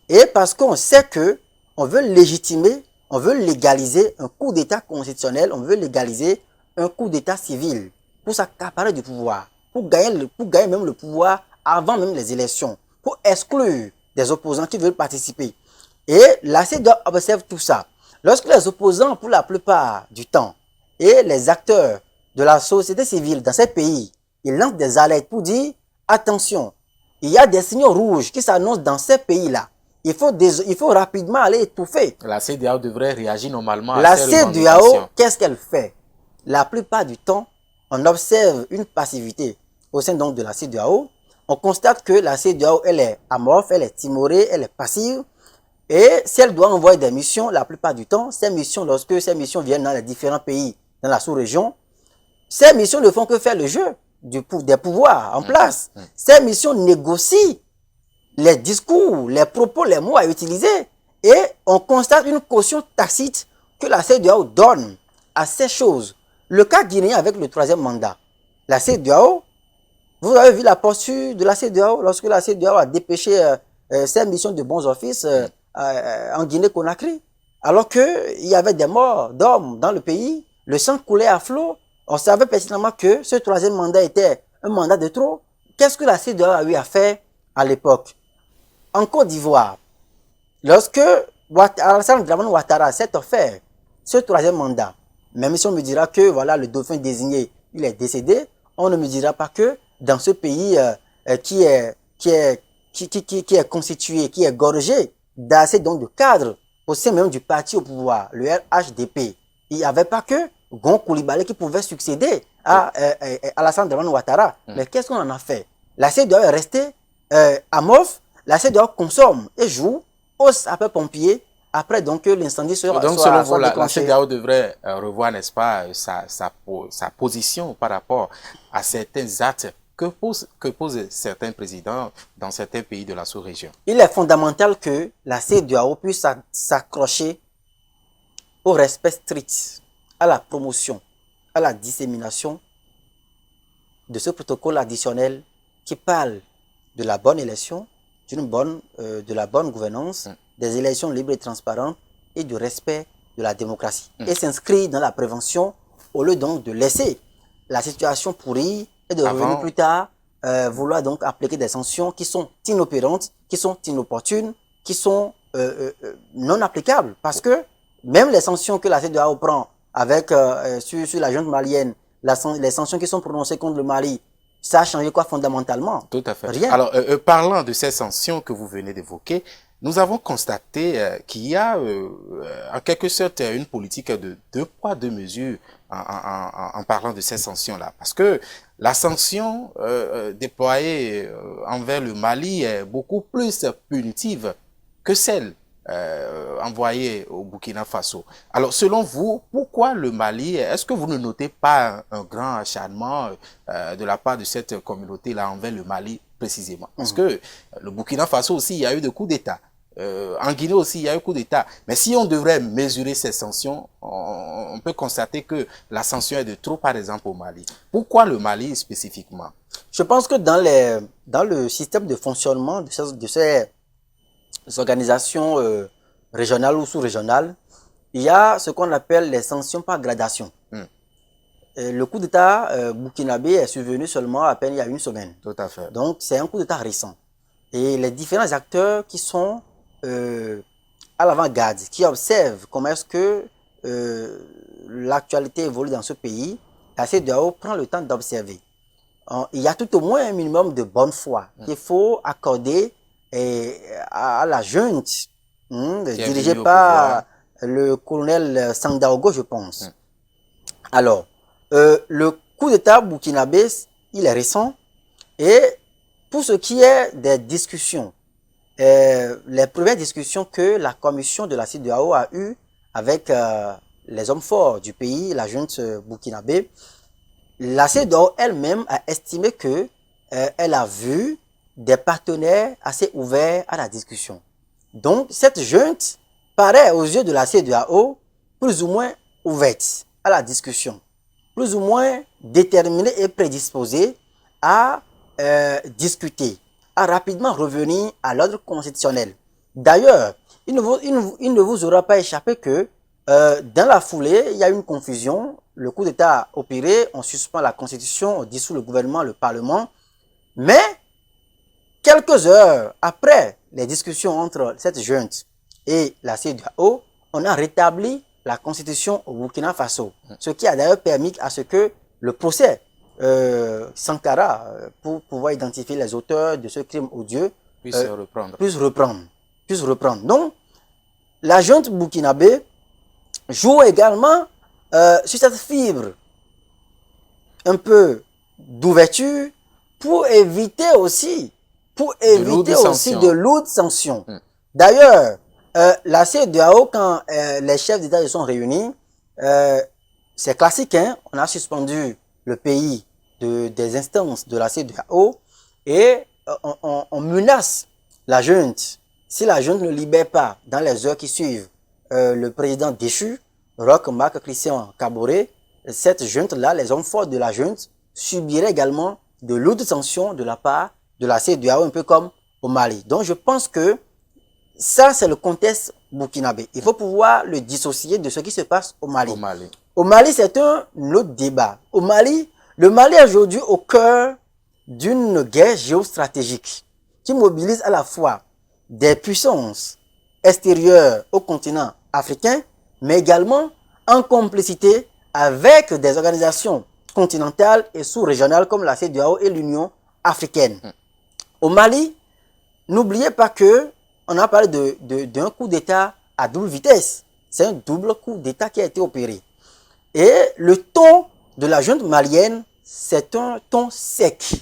et parce qu'on sait que on veut légitimer, on veut légaliser un coup d'État constitutionnel, on veut légaliser un coup d'État civil pour s'accaparer du pouvoir, pour gagner même le pouvoir avant même les élections, pour exclure des opposants qui veulent participer. Et la CEDEAO observe tout ça. Lorsque les opposants, pour la plupart du temps, et les acteurs de la société civile dans ces pays, ils lancent des alertes pour dire, attention, il y a des signaux rouges qui s'annoncent dans ces pays-là. Il faut rapidement aller étouffer. La CEDEAO devrait réagir normalement à la ces CEDEAO, qu'est-ce qu'elle fait? La plupart du temps, on observe une passivité au sein donc de la CEDEAO. On constate que la CEDEAO, elle est amorphe, elle est timorée, elle est passive. Et si elle doit envoyer des missions, la plupart du temps, ces missions, lorsque ces missions viennent dans les différents pays, dans la sous-région, ces missions ne font que faire le jeu des pouvoirs en place. Ces missions négocient les discours, les propos, les mots à utiliser. Et on constate une caution tacite que la CEDEAO donne à ces choses. Le cas guinéen avec le 3e mandat. La CEDEAO, vous avez vu la posture de la CEDEAO lorsque la CEDEAO a dépêché ses missions de bons offices en Guinée-Conakry. Alors qu'il y avait des morts d'hommes dans le pays, le sang coulait à flot. On savait pertinemment que ce 3e mandat était un mandat de trop. Qu'est-ce que la CEDEAO a eu à faire à l'époque? En Côte d'Ivoire, lorsque Alassane Dramane Ouattara s'est offert ce 3e mandat, même si on me dira que voilà, le dauphin désigné, il est décédé, on ne me dira pas que dans ce pays qui est constitué, qui est gorgé d'assez donc de cadres au sein même du parti au pouvoir, le RHDP, il n'y avait pas que Gon Coulibaly qui pouvait succéder à Alassane Dramane Ouattara. Mais qu'est-ce qu'on en a fait? La CEDEAO est restée amorphe. La CEDEAO consomme et joue aux sapeurs-pompiers après donc que l'incendie soit donc selon vous, la CEDEAO devrait revoir, n'est-ce pas, sa position par rapport à certains actes que posent certains présidents dans certains pays de la sous-région. Il est fondamental que la CEDEAO puisse s'accrocher au respect strict, à la promotion, à la dissémination de ce protocole additionnel qui parle de la bonne élection, de la bonne gouvernance, des élections libres et transparentes et du respect de la démocratie. Et s'inscrit dans la prévention au lieu donc de laisser la situation pourrir et de revenir plus tard, vouloir donc appliquer des sanctions qui sont inopérantes, qui sont inopportunes, qui sont non applicables. Parce que même les sanctions que la CEDEAO prend avec, sur la junte malienne, les sanctions qui sont prononcées contre le Mali, ça a changé quoi fondamentalement? Tout à fait. Rien. Alors, parlant de ces sanctions que vous venez d'évoquer, nous avons constaté qu'il y a en quelque sorte une politique de deux poids, deux mesures en parlant de ces sanctions-là. Parce que la sanction déployée envers le Mali est beaucoup plus punitive que celle envoyée au Burkina Faso. Alors, selon vous, pourquoi le Mali, est-ce que vous ne notez pas un grand acharnement de la part de cette communauté-là envers le Mali précisément? Parce que le Burkina Faso aussi, il y a eu des coups d'État. En Guinée aussi, il y a eu coup d'État. Mais si on devrait mesurer ces sanctions, on peut constater que la sanction est de trop, par exemple, au Mali. Pourquoi le Mali spécifiquement? Je pense que dans le système de fonctionnement de ces organisations régionales ou sous-régionales, il y a ce qu'on appelle les sanctions par gradation. Le coup d'État burkinabé est survenu seulement à peine il y a une semaine. Tout à fait. Donc, c'est un coup d'État récent. Et les différents acteurs qui sont à l'avant-garde, qui observent comment est-ce que l'actualité évolue dans ce pays, la CEDEAO prend le temps d'observer. Il y a tout au moins un minimum de bonne foi qu'il faut accorder à la junte dirigée par le colonel Sandaogo, je pense. Alors, le coup d'État burkinabé, il est récent. Et pour ce qui est des discussions, les premières discussions que la commission de la CEDEAO a eues avec les hommes forts du pays, la junte burkinabé, la CEDEAO elle-même a estimé que elle a vu des partenaires assez ouverts à la discussion. Donc, cette junte paraît aux yeux de la CEDEAO plus ou moins ouverte à la discussion, plus ou moins déterminée et prédisposée à discuter, à rapidement revenir à l'ordre constitutionnel. D'ailleurs, il ne vous aura pas échappé que dans la foulée, il y a une confusion. Le coup d'État opéré, on suspend la Constitution, on dissout le gouvernement, le Parlement. Mais, quelques heures après les discussions entre cette junte et la CEDEAO, on a rétabli la Constitution au Burkina Faso. Ce qui a d'ailleurs permis à ce que le procès Sankara, pour pouvoir identifier les auteurs de ce crime odieux, puisse reprendre. Donc, la junte burkinabé joue également sur cette fibre un peu d'ouverture pour éviter aussi de lourdes sanctions. D'ailleurs, la CEDEAO, quand les chefs d'État se sont réunis, c'est classique, hein, on a suspendu le pays des instances de la CEDEAO et on menace la junte. Si la junte ne libère pas dans les heures qui suivent le président déchu, Roch Marc Christian Kaboré, cette junte-là, les hommes forts de la junte, subiraient également de lourdes sanctions de la part de la CEDEAO, un peu comme au Mali. Donc je pense que ça, c'est le contexte burkinabé. Il faut pouvoir le dissocier de ce qui se passe au Mali. Au Mali, c'est un autre débat. Au Mali, le Mali est aujourd'hui au cœur d'une guerre géostratégique qui mobilise à la fois des puissances extérieures au continent africain, mais également en complicité avec des organisations continentales et sous-régionales comme la CEDEAO et l'Union africaine. Au Mali, n'oubliez pas que on a parlé d'un coup d'État à double vitesse. C'est un double coup d'État qui a été opéré. Et le ton de la junte malienne, c'est un ton sec.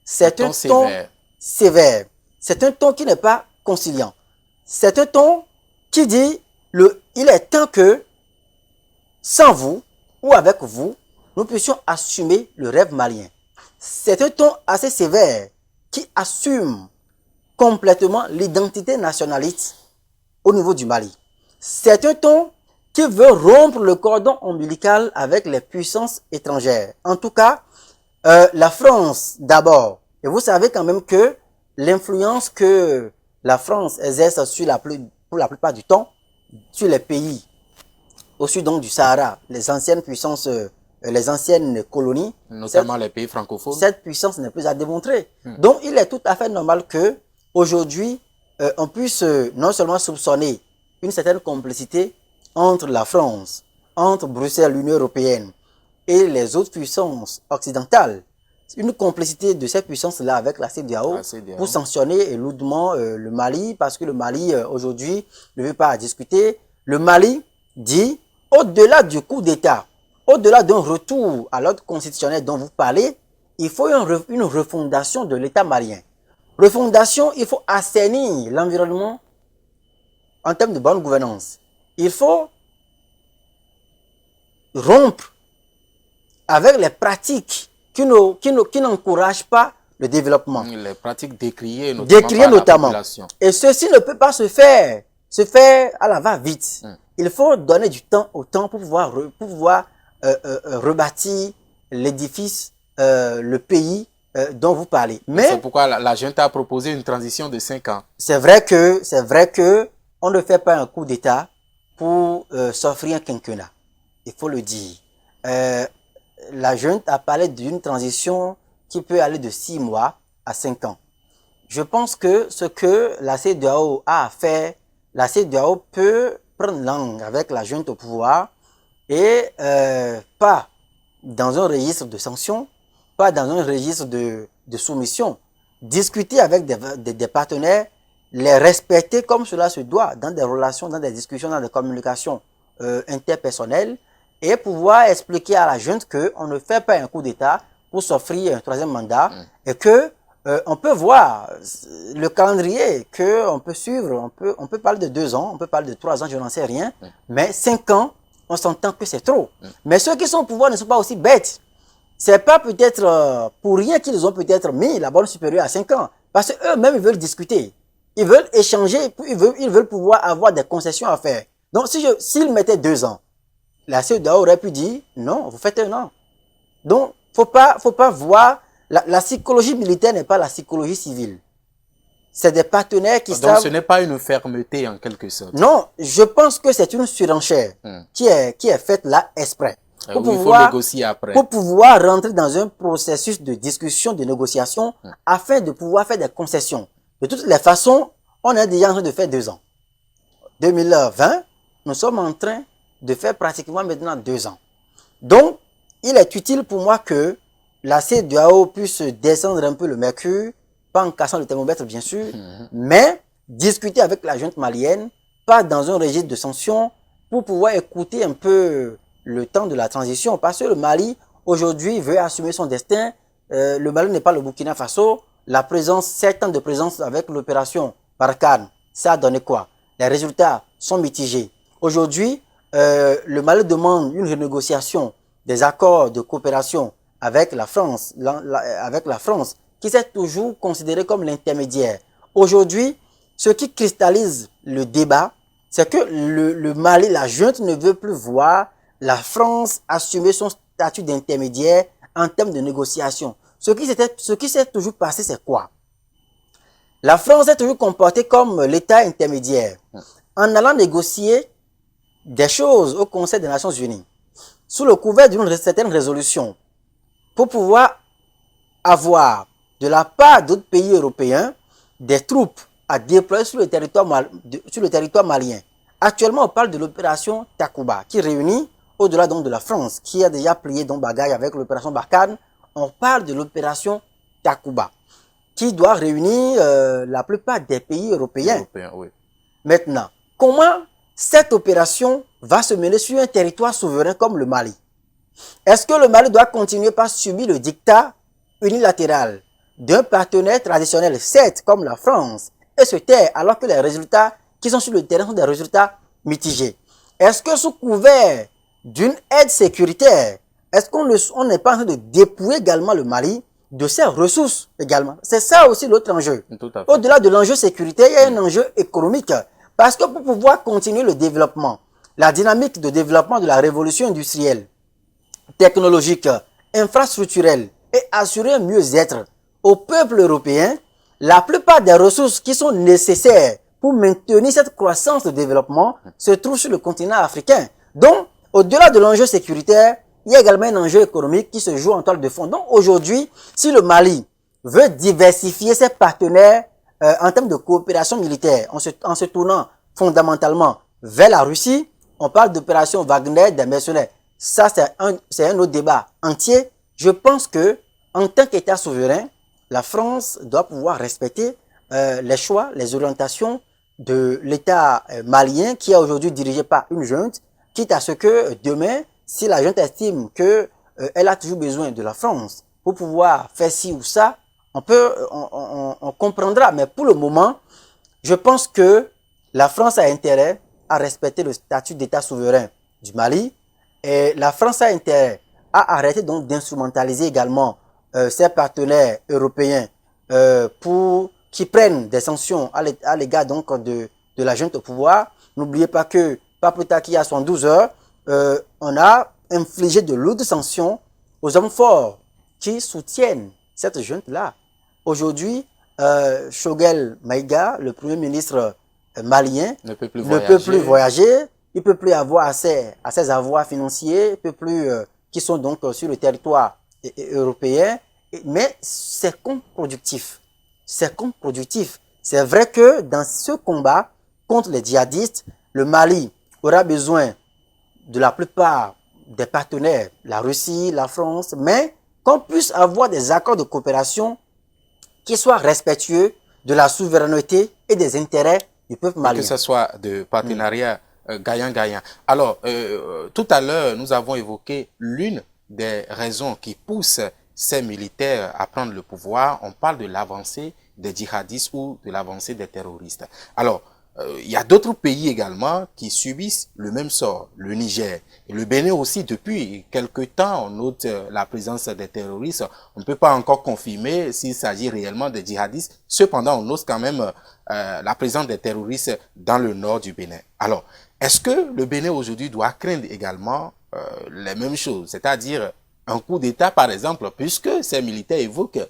C'est un ton sévère. C'est un ton qui n'est pas conciliant. C'est un ton qui dit il est temps que, sans vous ou avec vous, nous puissions assumer le rêve malien. C'est un ton assez sévère qui assume complètement l'identité nationaliste au niveau du Mali. C'est un ton qui veut rompre le cordon ombilical avec les puissances étrangères. En tout cas, la France d'abord. Et vous savez quand même que l'influence que la France exerce pour la plupart du temps sur les pays au sud donc du Sahara, les anciennes puissances les anciennes colonies, notamment les pays francophones, cette puissance n'est plus à démontrer. Donc, il est tout à fait normal que aujourd'hui, on puisse non seulement soupçonner une certaine complicité entre la France, entre Bruxelles, l'Union européenne et les autres puissances occidentales, une complicité de ces puissances-là avec la CEDEAO pour sanctionner lourdement le Mali, parce que le Mali, aujourd'hui, ne veut pas discuter. Le Mali dit, au-delà du coup d'État, au-delà d'un retour à l'ordre constitutionnel dont vous parlez, il faut une refondation de l'État malien. Refondation, il faut assainir l'environnement en termes de bonne gouvernance. Il faut rompre avec les pratiques qui n'encouragent pas le développement. Les pratiques décriées notamment par la population. Et ceci ne peut pas se faire à la va-vite. Il faut donner du temps au temps pour pouvoir rebâtir l'édifice, le pays dont vous parlez. Mais c'est pourquoi la junte a proposé une transition de 5 ans. C'est vrai que on ne fait pas un coup d'État pour s'offrir un quinquennat. Il faut le dire. La junte a parlé d'une transition qui peut aller de 6 mois à 5 ans. Je pense que ce que la CEDEAO a à faire, la CEDEAO peut prendre langue avec la junte au pouvoir et pas dans un registre de sanctions, pas dans un registre de soumission. Discuter avec des partenaires, les respecter comme cela se doit dans des relations, dans des discussions, dans des communications interpersonnelles, et pouvoir expliquer à la junte qu'on ne fait pas un coup d'État pour s'offrir un troisième mandat et que on peut voir le calendrier qu'on peut suivre. On peut parler de 2 ans, on peut parler de 3 ans, je n'en sais rien, mais 5 ans, on s'entend que c'est trop. Mais ceux qui sont au pouvoir ne sont pas aussi bêtes. C'est pas peut-être pour rien qu'ils ont peut-être mis la borne supérieure à 5 ans, parce qu'eux-mêmes ils veulent discuter, ils veulent échanger, ils veulent pouvoir avoir des concessions à faire. Donc s'ils mettaient 2 ans, la CEDEAO aurait pu dire non, vous faites 1 an. Donc faut pas voir, la psychologie militaire n'est pas la psychologie civile. C'est des partenaires qui savent. Donc ce n'est pas une fermeté en quelque sorte. Non, je pense que c'est une surenchère qui est faite là exprès. Il faut négocier après. Pour pouvoir rentrer dans un processus de discussion, de négociation, afin de pouvoir faire des concessions. De toutes les façons, on est déjà en train de faire 2 ans. 2020, nous sommes en train de faire pratiquement maintenant 2 ans. Donc, il est utile pour moi que la CEDEAO puisse descendre un peu le mercure, pas en cassant le thermomètre bien sûr, mais discuter avec la junte malienne, pas dans un registre de sanctions, pour pouvoir écouter un peu le temps de la transition. Parce que le Mali, aujourd'hui, veut assumer son destin. Le Mali n'est pas le Burkina Faso. La présence, 7 ans de présence avec l'opération Barkhane, ça a donné quoi? Les résultats sont mitigés. Aujourd'hui, le Mali demande une renégociation des accords de coopération avec la France, qui s'est toujours considérée comme l'intermédiaire. Aujourd'hui, ce qui cristallise le débat, c'est que le Mali, la junte ne veut plus voir la France assumer son statut d'intermédiaire en termes de négociation. Ce qui s'est toujours passé, c'est quoi? La France est toujours comportée comme l'État intermédiaire, en allant négocier des choses au Conseil des Nations Unies, sous le couvert d'une certaine résolution, pour pouvoir avoir de la part d'autres pays européens des troupes à déployer sur le territoire malien. Actuellement, on parle de l'opération Takuba, qui réunit, au-delà donc de la France, qui a déjà plié dans bagaille avec l'opération Barkhane, on parle de l'opération Takuba, qui doit réunir la plupart des pays européens. Oui. Maintenant, comment cette opération va se mener sur un territoire souverain comme le Mali? Est-ce que le Mali doit continuer par subir le dictat unilatéral d'un partenaire traditionnel, certes comme la France, et se taire alors que les résultats qui sont sur le terrain sont des résultats mitigés? Est-ce que sous couvert d'une aide sécuritaire, est-ce qu'on n'est pas en train de dépouiller également le Mali de ses ressources également? C'est ça aussi l'autre enjeu. Au-delà de l'enjeu sécuritaire, il y a un enjeu économique. Parce que pour pouvoir continuer le développement, la dynamique de développement de la révolution industrielle, technologique, infrastructurelle et assurer un mieux-être au peuple européen, la plupart des ressources qui sont nécessaires pour maintenir cette croissance de développement se trouvent sur le continent africain. Donc, au-delà de l'enjeu sécuritaire, il y a également un enjeu économique qui se joue en toile de fond. Donc aujourd'hui, si le Mali veut diversifier ses partenaires en termes de coopération militaire, en se tournant fondamentalement vers la Russie, on parle d'opération Wagner des mercenaires. Ça, c'est un autre débat entier. Je pense que en tant qu'État souverain, la France doit pouvoir respecter les choix, les orientations de l'État malien qui est aujourd'hui dirigé par une junte, quitte à ce que demain, si la junte estime que elle a toujours besoin de la France pour pouvoir faire ci ou ça, on comprendra. Mais pour le moment, je pense que la France a intérêt à respecter le statut d'État souverain du Mali et la France a intérêt à arrêter donc d'instrumentaliser également ses partenaires européens pour qu'ils prennent des sanctions à l'égard donc de la junte au pouvoir. N'oubliez pas que, pas plus tard qu'il y a 72 heures, on a infligé de lourdes sanctions aux hommes forts qui soutiennent cette junte-là. Aujourd'hui, Choguel Maïga, le premier ministre malien, ne peut plus voyager, il ne peut plus avoir accès à ses avoirs financiers, il peut plus, qui sont donc sur le territoire européen, mais c'est contre-productif. C'est contre-productif. C'est vrai que dans ce combat contre les djihadistes, le Mali aura besoin de la plupart des partenaires, la Russie, la France, mais qu'on puisse avoir des accords de coopération qui soient respectueux de la souveraineté et des intérêts du peuple malien. Que ce soit de partenariat gagnant-gagnant. Alors, tout à l'heure, nous avons évoqué l'une des raisons qui poussent ces militaires à prendre le pouvoir. On parle de l'avancée des djihadistes ou de l'avancée des terroristes. Alors, il y a d'autres pays également qui subissent le même sort, le Niger. Et le Bénin aussi, depuis quelque temps, on note la présence des terroristes. On ne peut pas encore confirmer s'il s'agit réellement des djihadistes. Cependant, on note quand même la présence des terroristes dans le nord du Bénin. Alors, est-ce que le Bénin aujourd'hui doit craindre également les mêmes choses, c'est-à-dire un coup d'État par exemple, puisque ces militaires évoquent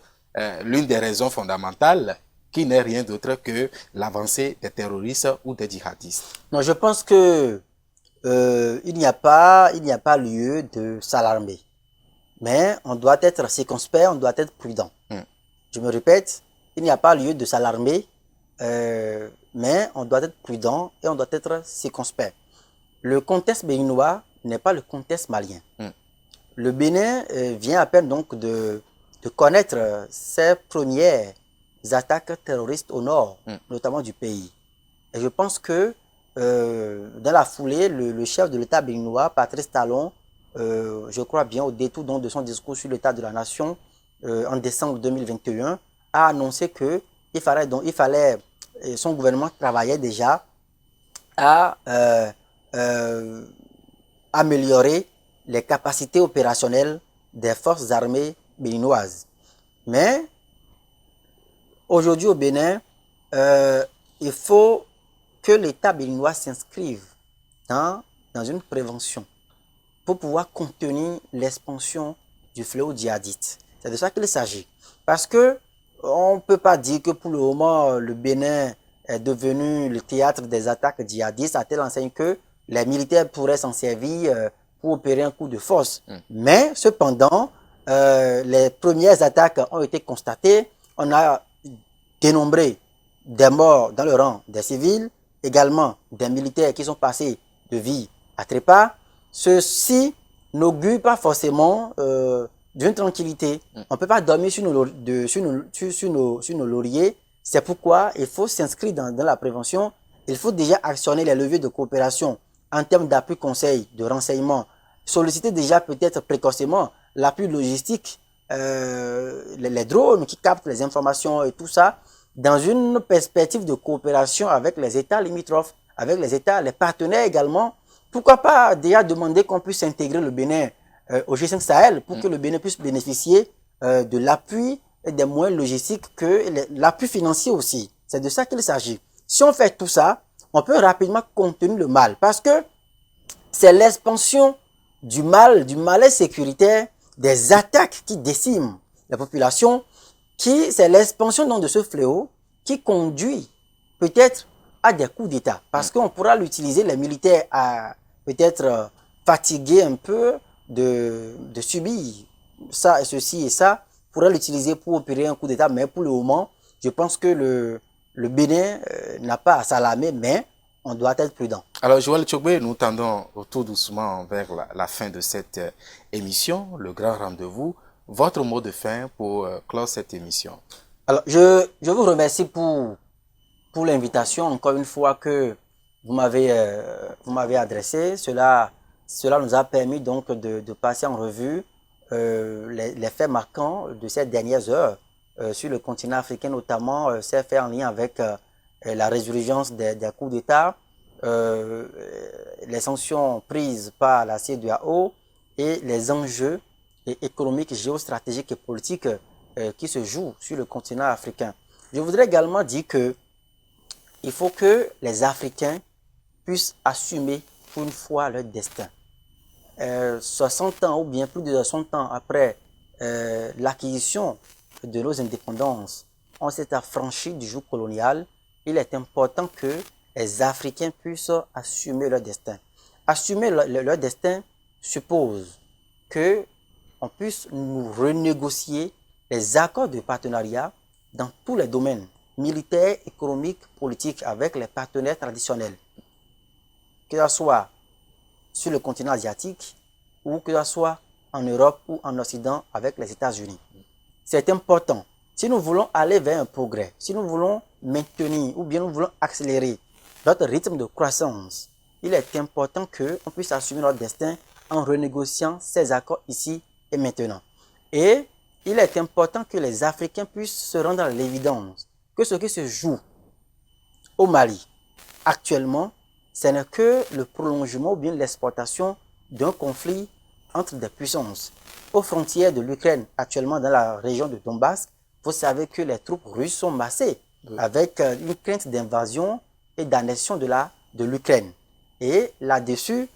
l'une des raisons fondamentales qui n'est rien d'autre que l'avancée des terroristes ou des djihadistes? Non, je pense que il n'y a pas lieu de s'alarmer. Mais on doit être circonspect, on doit être prudent. Je me répète, il n'y a pas lieu de s'alarmer, mais on doit être prudent et on doit être circonspect. Le contexte béninois n'est pas le contexte malien. Le Bénin vient à peine donc de connaître ses premières attaques terroristes au nord, notamment du pays. Et je pense que dans la foulée, le chef de l'État béninois, Patrice Talon, je crois bien au détour donc de son discours sur l'état de la nation en décembre 2021, a annoncé que son gouvernement travaillait déjà à améliorer les capacités opérationnelles des forces armées béninoises. Mais aujourd'hui au Bénin, il faut que l'État béninois s'inscrive dans une prévention pour pouvoir contenir l'expansion du fléau djihadiste. C'est de ça qu'il s'agit. Parce que on ne peut pas dire que pour le moment, le Bénin est devenu le théâtre des attaques djihadistes à telle enseigne que les militaires pourraient s'en servir pour opérer un coup de force. Mais cependant, les premières attaques ont été constatées. On a dénombré des morts dans le rang des civils, également des militaires qui sont passés de vie à trépas. Ceci n'augure pas forcément d'une tranquillité. On ne peut pas dormir sur nos lauriers. C'est pourquoi il faut s'inscrire dans la prévention. Il faut déjà actionner les leviers de coopération en termes d'appui conseil, de renseignement. Solliciter déjà peut-être précocement l'appui logistique, les drones qui captent les informations et tout ça, dans une perspective de coopération avec les États limitrophes, avec les partenaires également. Pourquoi pas déjà demander qu'on puisse intégrer le Bénin au G5 Sahel pour que le Bénin puisse bénéficier de l'appui et des moyens logistiques, que l'appui financier aussi. C'est de ça qu'il s'agit. Si on fait tout ça, on peut rapidement contenir le mal, parce que c'est l'expansion du malaise sécuritaire, des attaques qui déciment la population, c'est l'expansion donc de ce fléau qui conduit peut-être à des coups d'État. Parce qu'on pourra l'utiliser, les militaires, à peut-être fatiguer un peu de subir ça et ceci et ça, pourrait l'utiliser pour opérer un coup d'État. Mais pour le moment, je pense que le Bénin n'a pas à s'alarmer, mais on doit être prudent. Alors, Joël Tchogbe, nous tendons tout doucement vers la fin de cette émission, le grand rendez-vous. Votre mot de fin pour clore cette émission? Alors, je vous remercie pour l'invitation, encore une fois, que vous m'avez adressée. Cela nous a permis donc de passer en revue les faits marquants de ces dernières heures sur le continent africain, notamment ces faits en lien avec la résurgence des coups d'État, les sanctions prises par la CEDEAO et les enjeux économiques, géostratégiques et politiques qui se jouent sur le continent africain. Je voudrais également dire que il faut que les Africains puissent assumer pour une fois leur destin. 60 ans ou bien plus de 60 ans après l'acquisition de nos indépendances, on s'est affranchi du joug colonial. Il est important que les Africains puissent assumer leur destin. Assumer leur destin suppose que on puisse nous renégocier les accords de partenariat dans tous les domaines, militaires, économiques, politiques, avec les partenaires traditionnels. Que ce soit sur le continent asiatique ou que ce soit en Europe ou en Occident avec les États-Unis. C'est important. Si nous voulons aller vers un progrès, si nous voulons maintenir ou bien nous voulons accélérer notre rythme de croissance, il est important qu'on puisse assumer notre destin en renégociant ces accords ici et maintenant. Et il est important que les Africains puissent se rendre à l'évidence que ce qui se joue au Mali actuellement, ce n'est que le prolongement ou bien l'exportation d'un conflit entre des puissances. Aux frontières de l'Ukraine, actuellement dans la région de Donbass, vous savez que les troupes russes sont massées avec une crainte d'invasion et d'annexion de l'Ukraine. Et là-dessus,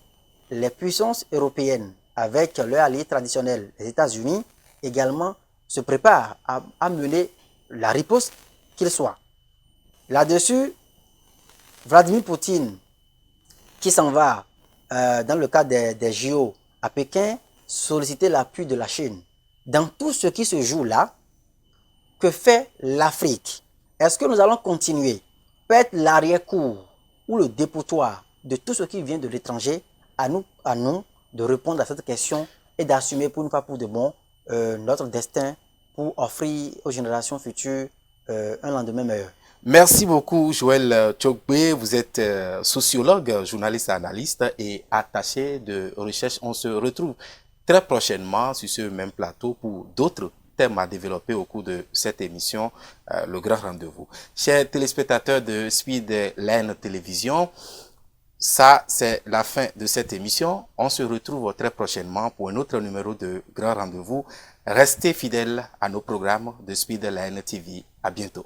les puissances européennes, avec leurs alliés traditionnels, les États-Unis, également se préparent à mener la riposte qu'il soit. Là-dessus, Vladimir Poutine, qui s'en va dans le cadre des JO à Pékin, solliciter l'appui de la Chine. Dans tout ce qui se joue là, que fait l'Afrique? Est-ce que nous allons continuer peut être l'arrière-cour ou le dépotoir de tout ce qui vient de l'étranger? À nous de répondre à cette question et d'assumer pour une fois pour de bon notre destin pour offrir aux générations futures un lendemain meilleur. Merci beaucoup, Joël Tchogbe. Vous êtes sociologue, journaliste, analyste et attaché de recherche. On se retrouve très prochainement sur ce même plateau pour d'autres thèmes à développer au cours de cette émission, le grand rendez-vous. Chers téléspectateurs de Speedline Télévision, ça, c'est la fin de cette émission. On se retrouve très prochainement pour un autre numéro de Grand Rendez-vous. Restez fidèles à nos programmes de Speedline TV. À bientôt.